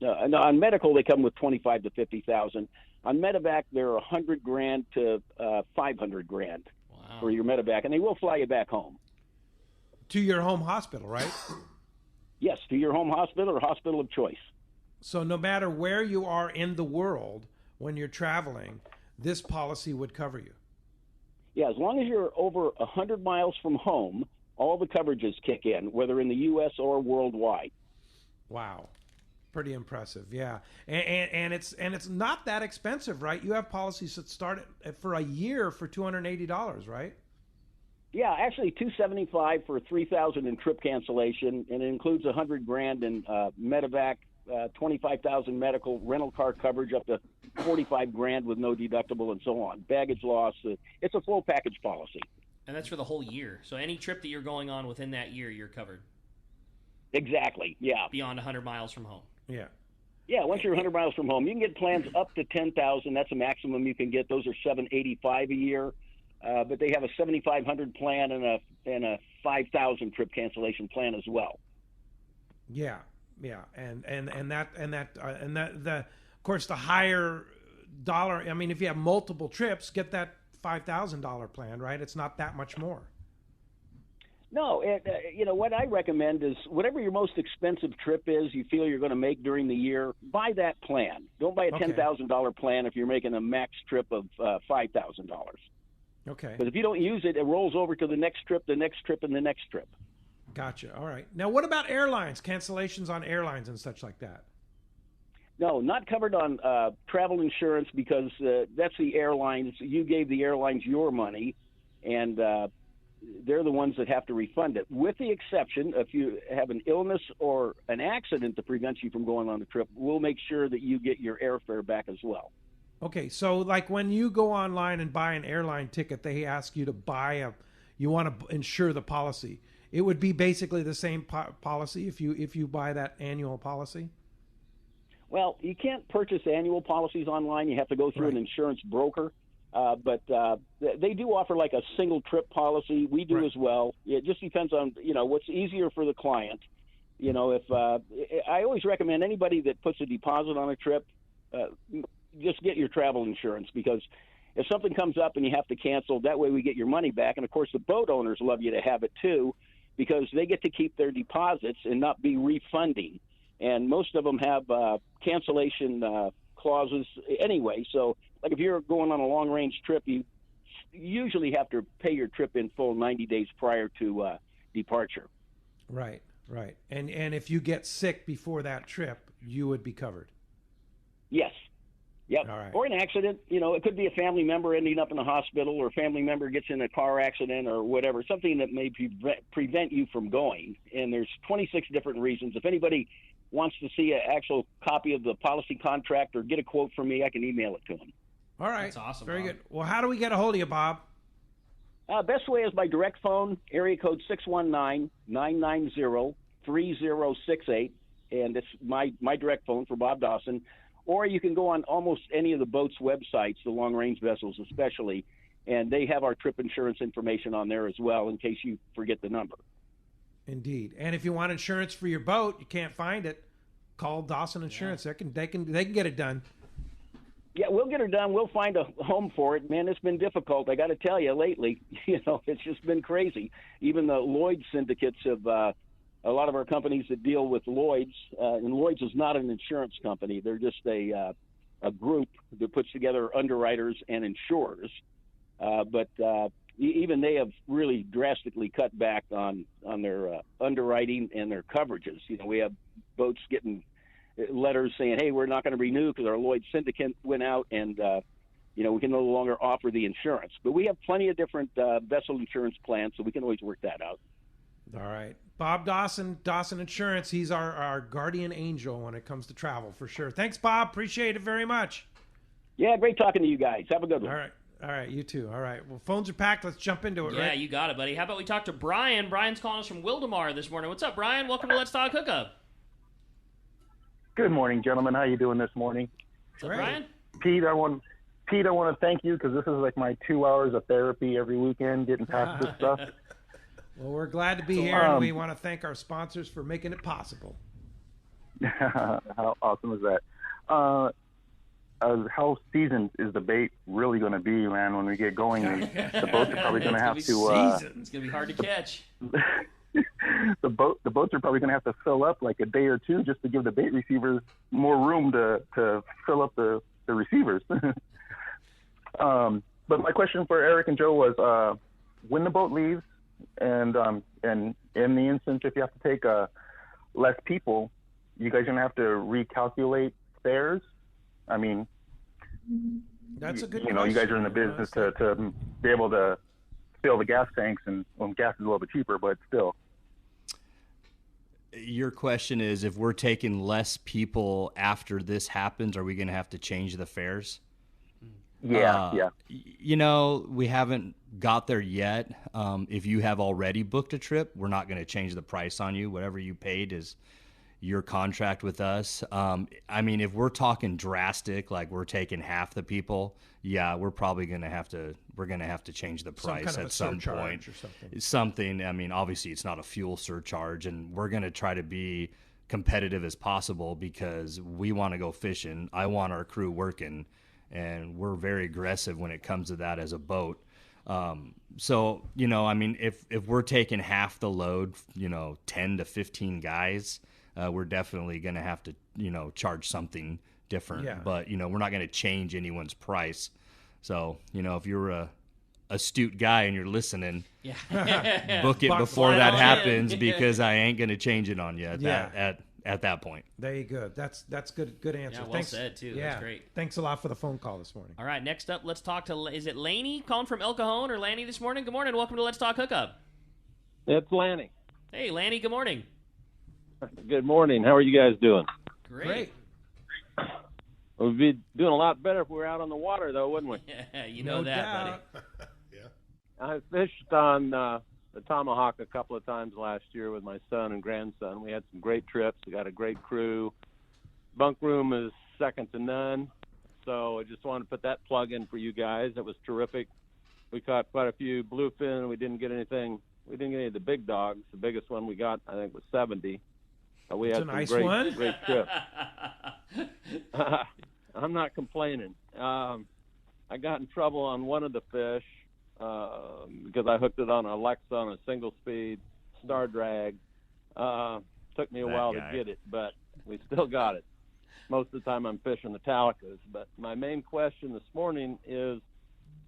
on medical they come with 25 to 50,000. On medevac they're $100,000 to $500,000 for your medevac, and they will fly you back home to your home hospital, right? Yes, to your home hospital or hospital of choice. So no matter where you are in the world when you're traveling, this policy would cover you. Yeah, as long as you're over 100 miles from home, all the coverages kick in, whether in the U.S. or worldwide. Wow. Pretty impressive, yeah, and it's not that expensive, right? You have policies that start for a year for $280, right? Yeah, actually $275 for 3,000 in trip cancellation, and it includes $100,000 in medevac, 25,000 medical, rental car coverage up to $45,000 with no deductible, and so on. Baggage loss. It's a full package policy. And that's for the whole year. So any trip that you're going on within that year, you're covered. Exactly. Yeah. Beyond 100 miles from home. Yeah. Yeah, once you're 100 miles from home, you can get plans up to 10,000. That's a maximum you can get. Those are $785 a year, but they have a 7,500 plan and a 5,000 trip cancellation plan as well. Yeah, and of course the higher dollar. I mean, if you have multiple trips, get that $5,000 plan, right? It's not that much more. No, what I recommend is whatever your most expensive trip is you feel you're going to make during the year, buy that plan. Don't buy a $10,000 plan if you're making a max trip of $5,000. Okay. Because if you don't use it, it rolls over to the next trip, and the next trip. Gotcha. All right. Now, what about airlines, cancellations on airlines and such like that? No, not covered on travel insurance because that's the airlines. You gave the airlines your money, and they're the ones that have to refund it. With the exception, if you have an illness or an accident that prevents you from going on the trip, we'll make sure that you get your airfare back as well. Okay, so like when you go online and buy an airline ticket, they ask you to you want to insure the policy. It would be basically the same policy if you buy that annual policy? Well, you can't purchase annual policies online. You have to go through an insurance broker. But they do offer like a single trip policy. We do as well. It just depends on, what's easier for the client. If I always recommend anybody that puts a deposit on a trip, just get your travel insurance, because if something comes up and you have to cancel, that way we get your money back. And of course, the boat owners love you to have it too, because they get to keep their deposits and not be refunding. And most of them have cancellation clauses anyway. So like if you're going on a long range trip, you usually have to pay your trip in full 90 days prior to departure. Right. And if you get sick before that trip, you would be covered. Yes. Yep. All right. Or an accident. It could be a family member ending up in the hospital, or a family member gets in a car accident or whatever, something that may prevent you from going. And there's 26 different reasons. If anybody wants to see an actual copy of the policy contract or get a quote from me, I can email it to them. All right. That's awesome. Very Bob. good. Well, how do we get a hold of you, Bob? Best way is by direct phone, area code 619-990-3068, and it's my direct phone for Bob Dawson. Or you can go on almost any of the boat's websites, the long-range vessels especially, and they have our trip insurance information on there as well in case you forget the number. Indeed. And if you want insurance for your boat, you can't find it, call Dawson Insurance. Yeah. They can get it done. Yeah, we'll get her done. We'll find a home for it. Man, it's been difficult. I got to tell you, lately, it's just been crazy. Even the Lloyd's syndicates have, a lot of our companies that deal with Lloyd's, and Lloyd's is not an insurance company. They're just a group that puts together underwriters and insurers. But even they have really drastically cut back on their underwriting and their coverages. We have boats getting letters saying, hey, we're not going to renew because our Lloyd's syndicate went out, and we can no longer offer the insurance. But we have plenty of different vessel insurance plans, so we can always work that out. All right. Bob Dawson Insurance. He's our guardian angel when it comes to travel, for sure. Thanks, Bob. Appreciate it very much. Yeah, great talking to you guys. Have a good one. All right, you too. All right. Well, phones are packed. Let's jump into it, Yeah, right? you got it, buddy. How about we talk to Brian? Brian's calling us from Wildemar this morning. What's up, Brian? Welcome to Let's Talk Hookup. Good morning, gentlemen. How you doing this morning? What's up, Brian? Pete, I want to thank you because this is like my 2 hours of therapy every weekend, getting past this stuff. Well, we're glad to be here, and we want to thank our sponsors for making it possible. How awesome is that? How seasoned is the bait really going to be, man, when we get going? The boats are probably going to have to... It's going to be hard to catch. The boats are probably going to have to fill up like a day or two just to give the bait receivers more room to fill up the receivers. But my question for Eric and Joe was, when the boat leaves, and in the instance if you have to take less people, you guys gonna have to recalculate fares? I mean, that's a good. You know, you guys are in the business to be able to fill the gas tanks, and gas is a little bit cheaper, but still. Your question is, if we're taking less people after this happens, are we going to have to change the fares? Yeah. You know, we haven't got there yet. If you have already booked a trip, we're not going to change the price on you. Whatever you paid is your contract with us. I mean, if we're talking drastic, like we're taking half the people, yeah, we're probably going to have to change the price at some point. Or something. I mean, obviously it's not a fuel surcharge, and we're going to try to be competitive as possible because we want to go fishing. I want our crew working, and we're very aggressive when it comes to that as a boat. So, you know, I mean, if we're taking half the load, you know, 10 to 15 guys, we're definitely going to have to, you know, charge something different. Yeah. But, you know, we're not going to change anyone's price. So, you know, if you're a astute guy and you're listening, book it before that happens because I ain't going to change it on you at that point. There you go. That's good answer. Yeah, well Thanks. said, too. Yeah. That's great. Thanks a lot for the phone call this morning. All right, next up, let's talk to, is it Laney calling from El Cajon or Lanny this morning? Good morning. Welcome to Let's Talk Hookup. It's Lanny. Hey, Lanny, good morning. Good morning. How are you guys doing? Great. We'd be doing a lot better if we were out on the water, though, wouldn't we? Yeah, you know that, buddy. I fished on the Tomahawk a couple of times last year with my son and grandson. We had some great trips. We got a great crew. Bunk room is second to none. So I just wanted to put that plug in for you guys. It was terrific. We caught quite a few bluefin. We didn't get anything. We didn't get any of the big dogs. The biggest one we got, I think, was 70. We had That's a some nice great trip. I'm not complaining. I got in trouble on one of the fish because I hooked it on a Lex on a single speed star drag. Took me a while to get it, but we still got it. Most of the time I'm fishing the Talicas. But my main question this morning is,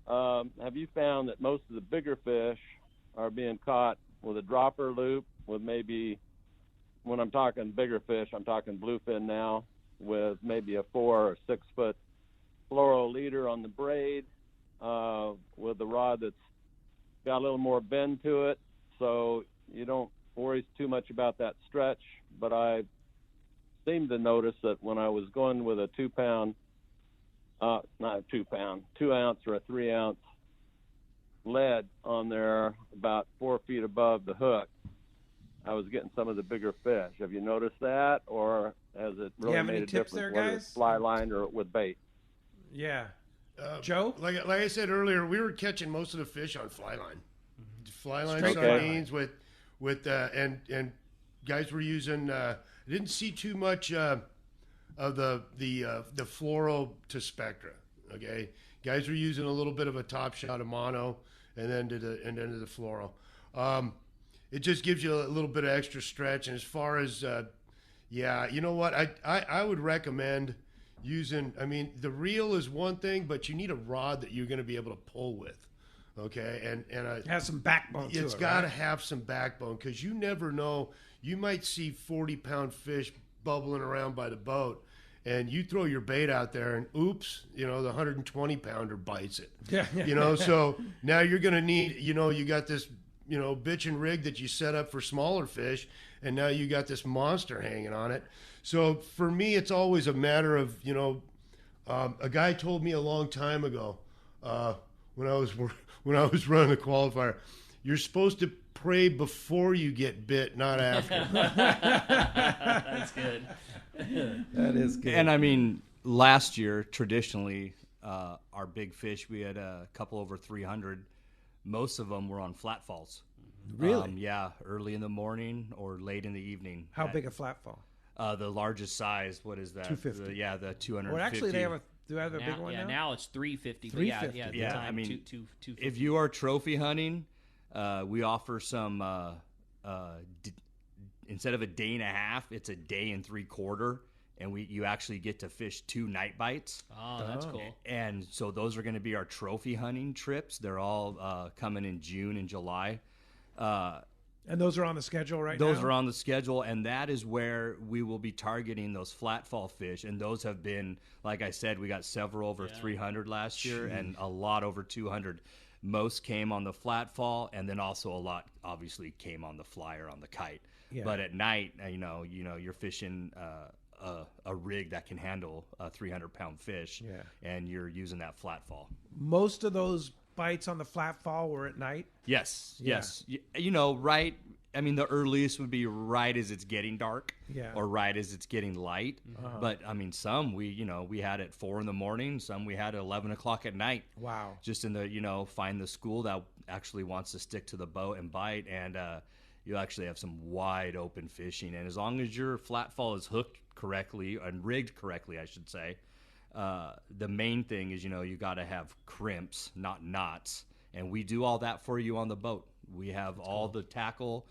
have you found that most of the bigger fish are being caught with a dropper loop with with when I'm talking bigger fish, I'm talking bluefin now, with maybe a 4 or 6 foot fluoro leader on the braid, with the rod that's got a little more bend to it, so you don't worry too much about that stretch. But I seem to notice that when I was going with a 2 pound, not a 2 pound, 2 ounce or a 3 ounce lead on there about 4 feet above the hook, I was getting some of the bigger fish. Have you noticed that, or has it really made a difference whether it's fly line or with bait? Yeah. Joe? Like I said earlier, we were catching most of the fish on fly line. Fly line Straight sardines with and guys were using. I didn't see too much of the fluoro to Spectra. Okay, guys were using a little bit of a top shot of mono and then to the fluoro. It just gives you a little bit of extra stretch. And as far as, you know what? I would recommend using, I mean, the reel is one thing, but you need a rod that you're going to be able to pull with. Okay. And it has some backbone to it. It's got to have some backbone, because you never know. You might see 40-pound fish bubbling around by the boat, and you throw your bait out there and oops, the 120-pounder bites it. Yeah. So now you're going to need, you got this, bitchin' rig that you set up for smaller fish, and now you got this monster hanging on it. So for me, it's always a matter of, a guy told me a long time ago, when I was running the qualifier, you're supposed to pray before you get bit, not after. That's good. That is good. And I mean, last year, traditionally, our big fish, we had a couple over 300. Most of them were on flat falls. Really? Yeah, early in the morning or late in the evening. How big a flat fall? The largest size, what is that? 250. The 250. Well, actually, do they have a big one now? Yeah, now it's 350. 350. But Yeah, time, I mean, 250. if you are trophy hunting, we offer some, instead of a day and a half, it's a day and 3/4. and you actually get to fish 2 night bites. Oh, that's cool. And so those are going to be our trophy hunting trips. They're all coming in June and July. And those are on the schedule now? Those are on the schedule, and that is where we will be targeting those flatfall fish. And those have been, like I said, we got several over 300 last year and a lot over 200. Most came on the flatfall, and then also a lot obviously came on the flyer on the kite. Yeah. But at night, you're fishing a rig that can handle a 300-pound fish, and you're using that flatfall. Most of those bites on the flatfall were at night? Yes. Yeah. Right. I mean, the earliest would be right as it's getting dark, or right as it's getting light. Uh-huh. But I mean, some we had at 4 a.m, some we had at 11 o'clock at night. Wow! Just in the find the school that actually wants to stick to the boat and bite, and you actually have some wide open fishing. And as long as your flatfall is hooked correctly and rigged correctly, I should say, the main thing is you got to have crimps, not knots, and we do all that for you on the boat. We have all the tackle,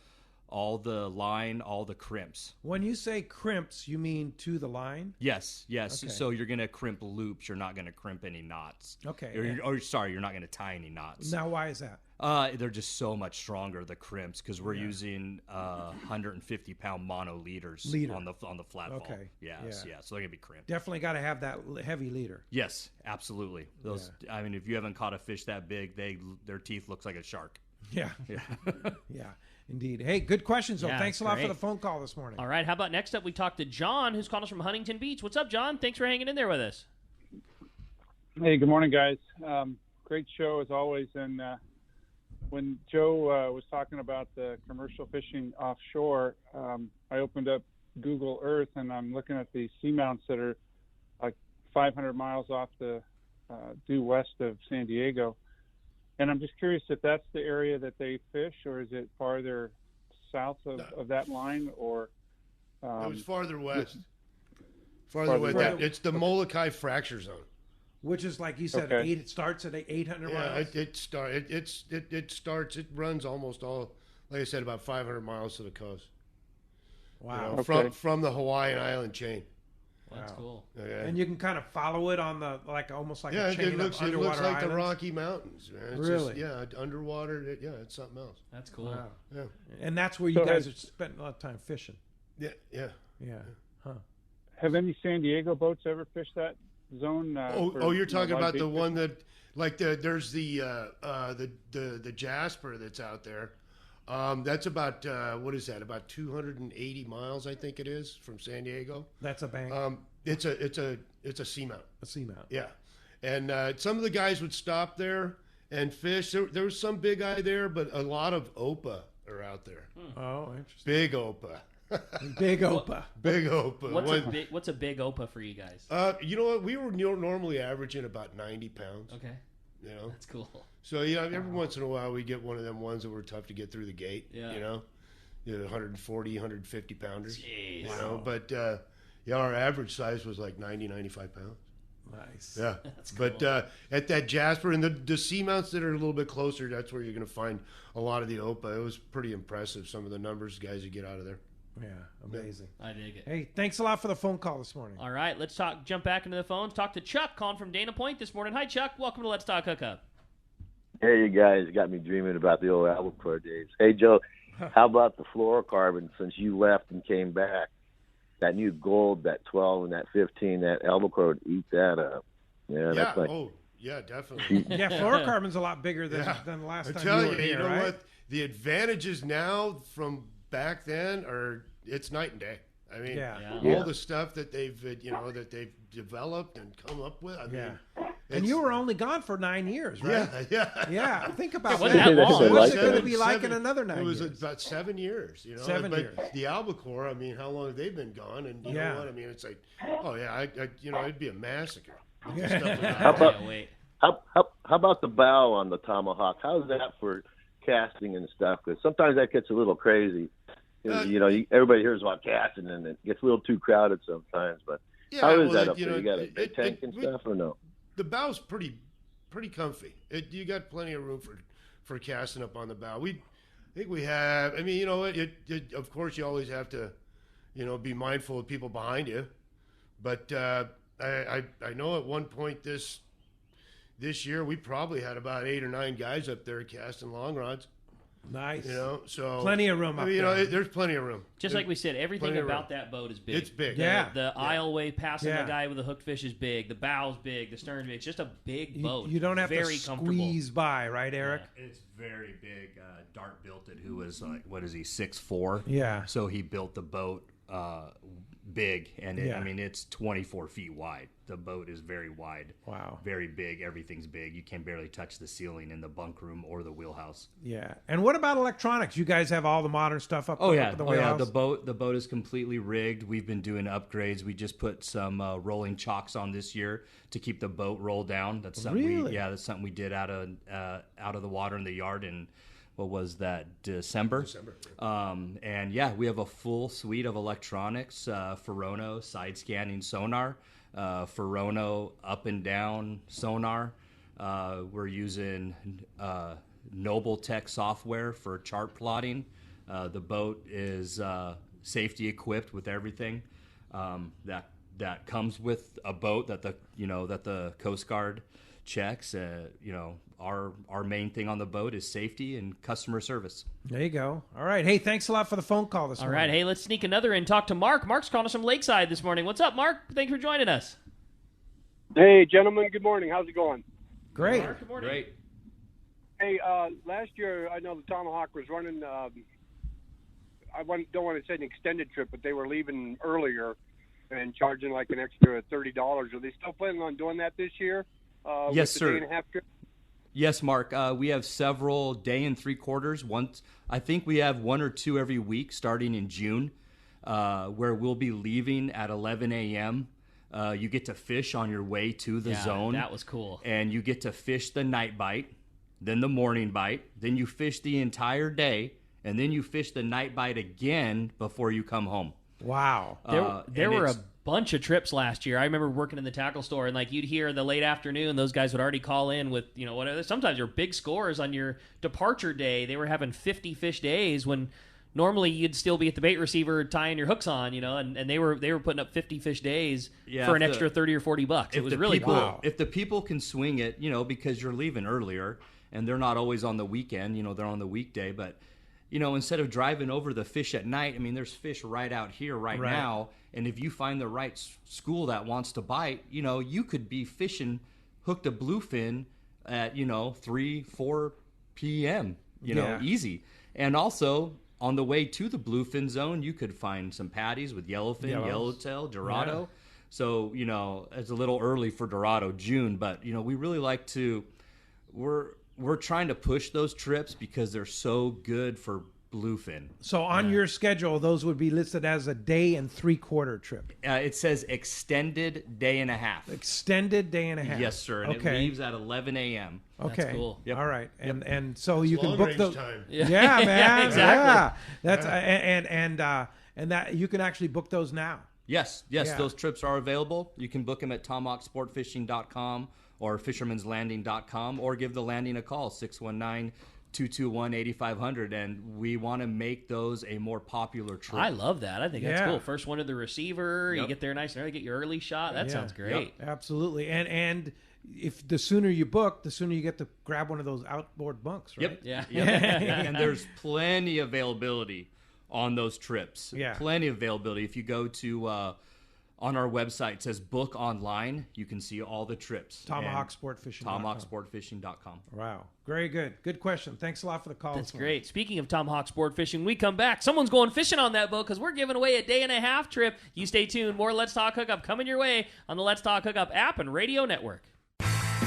all the line, all the crimps. When you say crimps, you mean to the line? Yes. Okay. So you're going to crimp loops. You're not going to crimp any knots. Okay. You're not going to tie any knots. Now, why is that? They're just so much stronger, the crimps, because we're using 150-pound mono leaders on the flatfall. Okay. Yes. So they're going to be crimped. Definitely got to have that heavy leader. Yes, absolutely. Those. I mean, if you haven't caught a fish that big, their teeth looks like a shark. Yeah. Yeah, indeed. Hey, good questions, though. Yeah, Thanks a lot for great. the phone call this morning. All right, how about next up we talk to John, who's calling us from Huntington Beach. What's up, John? Thanks for hanging in there with us. Hey, good morning, guys. Great show as always. And when Joe was talking about the commercial fishing offshore, I opened up Google Earth and I'm looking at the seamounts that are like 500 miles off the due west of San Diego. And I'm just curious if that's the area that they fish, or is it farther south of that line, or it was farther west. Farther west. It's the Molokai fracture zone, which is like you said, it starts at 800 miles. It runs almost all, like I said, about 500 miles to the coast. Wow! From the Hawaiian island chain. That's cool. Okay. And you can kind of follow it on the almost like a chain it looks of underwater like islands. the Rocky Mountains, man. It's really? just, underwater. It's something else. That's cool. Wow. Yeah. And that's where you guys are spending a lot of time fishing. Yeah. Huh. Have any San Diego boats ever fished that zone? You're talking about the one that, like there's the Jasper that's out there. That's about what is that? About 280 miles, I think it is, from San Diego. That's a bank. It's a seamount. A seamount. Yeah, and some of the guys would stop there and fish. There was some big eye there, but a lot of Opa are out there. Oh, interesting. Big Opa. Big Opa. Big Opa. What's a big Opa for you guys? You know what? We were normally averaging about 90 pounds. Okay. That's cool. So every once in a while we get one of them ones that were tough to get through the gate. Yeah. 140, 150 pounders. Jeez. But our average size was like 90, 95 pounds. Nice. Yeah. That's cool. But at that Jasper and the seamounts that are a little bit closer, that's where you're going to find a lot of the Opa. It was pretty impressive, some of the numbers guys you get out of there. Yeah, amazing. I dig it. Hey, thanks a lot for the phone call this morning. All right, let's jump back into the phones. Talk to Chuck, calling from Dana Point this morning. Hi, Chuck. Welcome to Let's Talk Hookup. Hey, you guys got me dreaming about the old albacore days. Hey, Joe, how about the fluorocarbon since you left and came back? That new gold, that 12 and that 15, that albacore would eat that up. That's like, yeah, definitely. Yeah, fluorocarbon's a lot lot bigger than the last time you were here, you know right? what? The advantages now from back then it's night and day. I mean, all the stuff that they've developed and come up with. I mean, and you were only gone for 9 years, right? Yeah. Think about wasn't that long. What's it going to be like in another 9 years? It was about 7 years. 7 years. The albacore. I mean, how long have they been gone? And you know what? I mean, it's like, it'd be a massacre. How about the bow on the Tomahawk? How's that for casting and stuff? Because sometimes that gets a little crazy. Everybody hears about casting and it gets a little too crowded sometimes. But how is that up there? You got a big tank and stuff, or no? The bow's pretty comfy. You got plenty of room for casting up on the bow. I think we have. I mean, of course, you always have to, be mindful of people behind you. But I know at one point this year we probably had about 8 or 9 guys up there casting long rods. Nice. So plenty of room up there. There's plenty of room. Just like we said, everything about that boat is big. It's big. The aisleway passing the guy with a hooked fish is big. The bow's big. The stern's big. It's just a big boat. You don't have very to squeeze by, right, Eric? It's very big. Dart built it, who was like, what is he, 6'4"? Yeah. So he built the boat big, and it's 24 feet wide. The boat is very wide. Wow. Very big. Everything's big. You can barely touch the ceiling in the bunk room or the wheelhouse. Yeah. And what about electronics? You guys have all the modern stuff up, up in the wheelhouse? The boat is completely rigged. We've been doing upgrades. We just put some rolling chocks on this year to keep the boat rolled down. That's something that's something we did out of the water in the yard in, what was that, December? And we have a full suite of electronics, Ferrono side scanning sonar, Ferrono up and down sonar. We're using Noble Tech software for chart plotting. The boat is safety equipped with everything that comes with a boat that the Coast Guard checks. Our main thing on the boat is safety and customer service. There you go. All right. Hey, thanks a lot for the phone call this morning. All right. Hey, let's sneak another in. Talk to Mark. Mark's calling us from Lakeside this morning. What's up, Mark? Thanks for joining us. Hey, gentlemen. Good morning. How's it going? Great. Mark, good morning. Great. Hey, last year I know the Tomahawk was running. Don't want to say an extended trip, but they were leaving earlier and charging like an extra $30. Are they still planning on doing that this year? Yes, with the sir. day and a half trip? Yes, Mark. We have several day and 3/4. I think we have 1 or 2 every week starting in June, where we'll be leaving at 11 a.m. You get to fish on your way to the zone. That was cool. And you get to fish the night bite, then the morning bite, then you fish the entire day, and then you fish the night bite again before you come home. Wow. There were a bunch of trips last year. I remember working in the tackle store, and you'd hear the late afternoon, those guys would already call in with, whatever. Sometimes your big scores on your departure day. They were having 50 fish days when normally you'd still be at the bait receiver tying your hooks on, and they were putting up 50 fish days for an extra $30 or $40. It was really cool. If the people can swing it, because you're leaving earlier and they're not always on the weekend, they're on the weekday, but instead of driving over the fish at night, there's fish right out here right now. And if you find the right school that wants to bite, you could be fishing hooked a bluefin at, 3-4 p.m., easy. And also on the way to the bluefin zone, you could find some patties with yellowfin, yellowtail, Dorado. Yeah. So, it's a little early for Dorado, June, but, we really like to, we're trying to push those trips because they're so good for bluefin. So on your schedule, those would be listed as a day and 3/4 trip. It says extended day and a half. Extended day and a half. Yes, sir. And it leaves at 11 a.m. Okay. That's cool. Yep. All right. And so That's you can book those. time. Yeah, man. Yeah, exactly. Yeah. That's and that you can actually book those now. Yes. Those trips are available. You can book them at tomahawksportfishing.com or fishermanslanding.com, or give the landing a call, 619-221-8500, and we want to make those a more popular trip. I love that. I think that's cool. First one to the receiver, you get there nice and early, get your early shot. That sounds great. Yep. Absolutely. And if the sooner you book, the sooner you get to grab one of those outboard bunks, right? Yep. Yeah. And there's plenty of availability on those trips. Yeah. Plenty of availability. If you go to on our website, it says book online. You can see all the trips. TomahawkSportFishing.com. Wow. Very good. Good question. Thanks a lot for the call. That's great. Speaking of Tomahawk Sport Fishing, we come back. Someone's going fishing on that boat because we're giving away a day and a half trip. You stay tuned. More Let's Talk Hookup coming your way on the Let's Talk Hookup app and radio network.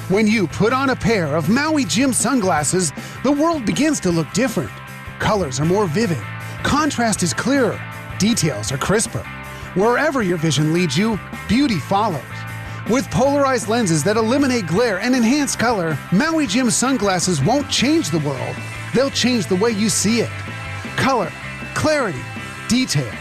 When you put on a pair of Maui Jim sunglasses, the world begins to look different. Colors are more vivid. Contrast is clearer. Details are crisper. Wherever your vision leads you, beauty follows. With polarized lenses that eliminate glare and enhance color, Maui Jim sunglasses won't change the world. They'll change the way you see it. Color, clarity, detail.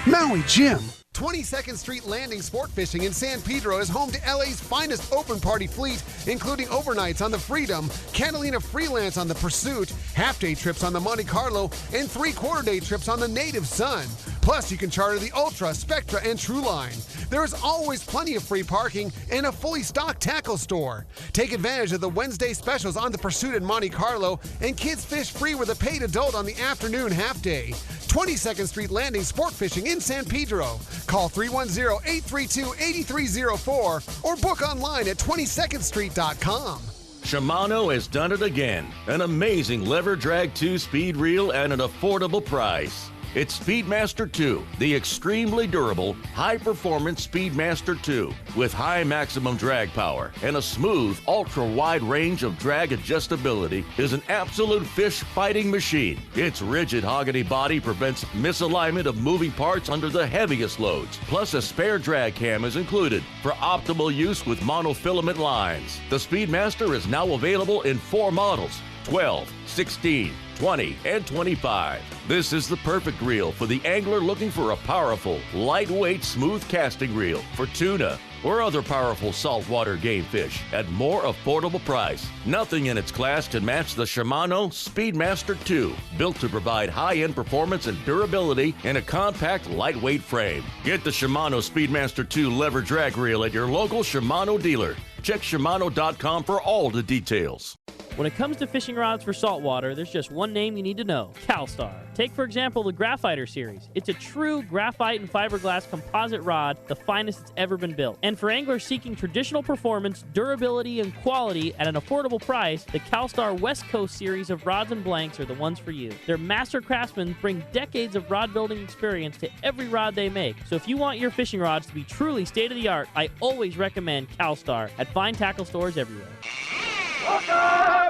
Maui Jim. 22nd Street Landing Sport Fishing in San Pedro is home to LA's finest open party fleet, including overnights on the Freedom, Catalina Freelance on the Pursuit, half-day trips on the Monte Carlo, and 3/4 day trips on the Native Sun. Plus, you can charter the Ultra, Spectra, and True Line. There is always plenty of free parking and a fully stocked tackle store. Take advantage of the Wednesday specials on the Pursuit and Monte Carlo, and kids fish free with a paid adult on the afternoon half day. 22nd Street Landing Sport Fishing in San Pedro. Call 310-832-8304 or book online at 22ndstreet.com. Shimano has done it again. An amazing lever drag 2-speed reel at an affordable price. It's Speedmaster 2, the extremely durable, high-performance Speedmaster 2 with high maximum drag power and a smooth, ultra-wide range of drag adjustability is an absolute fish-fighting machine. Its rigid hogany body prevents misalignment of moving parts under the heaviest loads. Plus, a spare drag cam is included for optimal use with monofilament lines. The Speedmaster is now available in 4 models: 12, 16, 20, and 25. This is the perfect reel for the angler looking for a powerful, lightweight, smooth casting reel for tuna or other powerful saltwater game fish at more affordable price. Nothing in its class can match the Shimano Speedmaster 2, built to provide high-end performance and durability in a compact, lightweight frame. Get the Shimano Speedmaster 2 lever drag reel at your local Shimano dealer. Check Shimano.com for all the details. When it comes to fishing rods for saltwater, there's just one name you need to know: CalStar. Take, for example, the Graphiter series. It's a true graphite and fiberglass composite rod, the finest it's ever been built. And for anglers seeking traditional performance, durability, and quality at an affordable price, the CalStar West Coast series of rods and blanks are the ones for you. Their master craftsmen bring decades of rod building experience to every rod they make. So if you want your fishing rods to be truly state-of-the-art, I always recommend CalStar at fine tackle stores everywhere.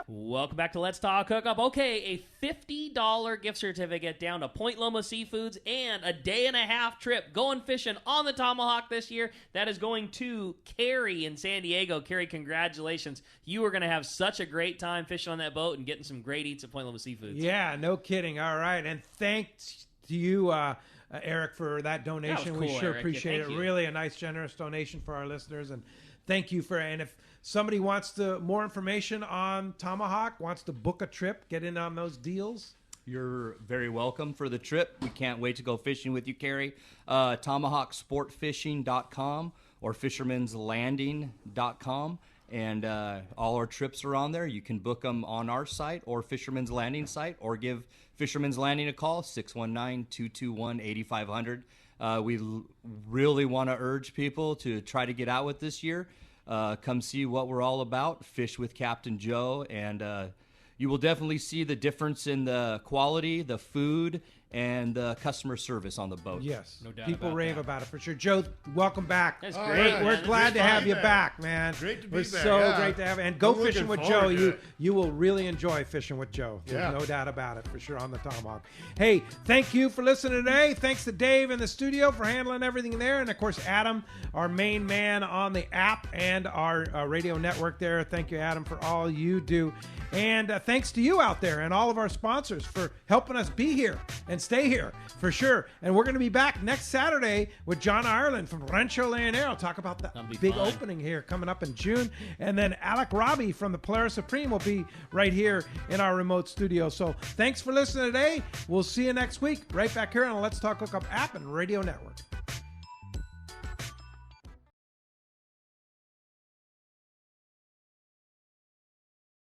Welcome back to Let's Talk Hookup. Okay, a $50 gift certificate down to Point Loma Seafoods and a day-and-a-half trip going fishing on the Tomahawk this year. That is going to Carrie in San Diego. Carrie, congratulations. You are going to have such a great time fishing on that boat and getting some great eats at Point Loma Seafoods. Yeah, no kidding. All right, and thanks to you, Eric, for that donation. That was cool, we sure Eric. appreciate it. Thank you. Really a nice, generous donation for our listeners, and thank you for. And if somebody wants more information on Tomahawk, wants to book a trip, get in on those deals, you're very welcome for the trip. We can't wait to go fishing with you, Carrie. TomahawkSportFishing.com or Fisherman'sLanding.com. And all our trips are on there. You can book them on our site or Fisherman's Landing site, or give Fisherman's Landing a call, 619-221-8500. We really want to urge people to try to get out with this year. Come see what we're all about, fish with Captain Joe, and you will definitely see the difference in the quality, the food, and the customer service on the boat. Yes, no doubt. People rave about it for sure. Joe, welcome back. That's great. Yeah, We're glad to have you back, man. Great to be We're back. so Yeah. great to have you. And go I'm fishing looking with Joe. forward to You will really enjoy fishing with Joe. There's Yeah. no doubt about it, for sure, on the Tomahawk. Hey, thank you for listening today. Thanks to Dave in the studio for handling everything there. And, of course, Adam, our main man on the app and our radio network there. Thank you, Adam, for all you do. And thanks to you out there and all of our sponsors for helping us be here and stay here, for sure. And we're going to be back next Saturday with John Ireland from Rancho Leonero. Talk about the big opening here coming up in June. And then Alec Robbie from the Polaris Supreme will be right here in our remote studio. So thanks for listening today. We'll see you next week right back here on the Let's Talk Hookup app and radio network.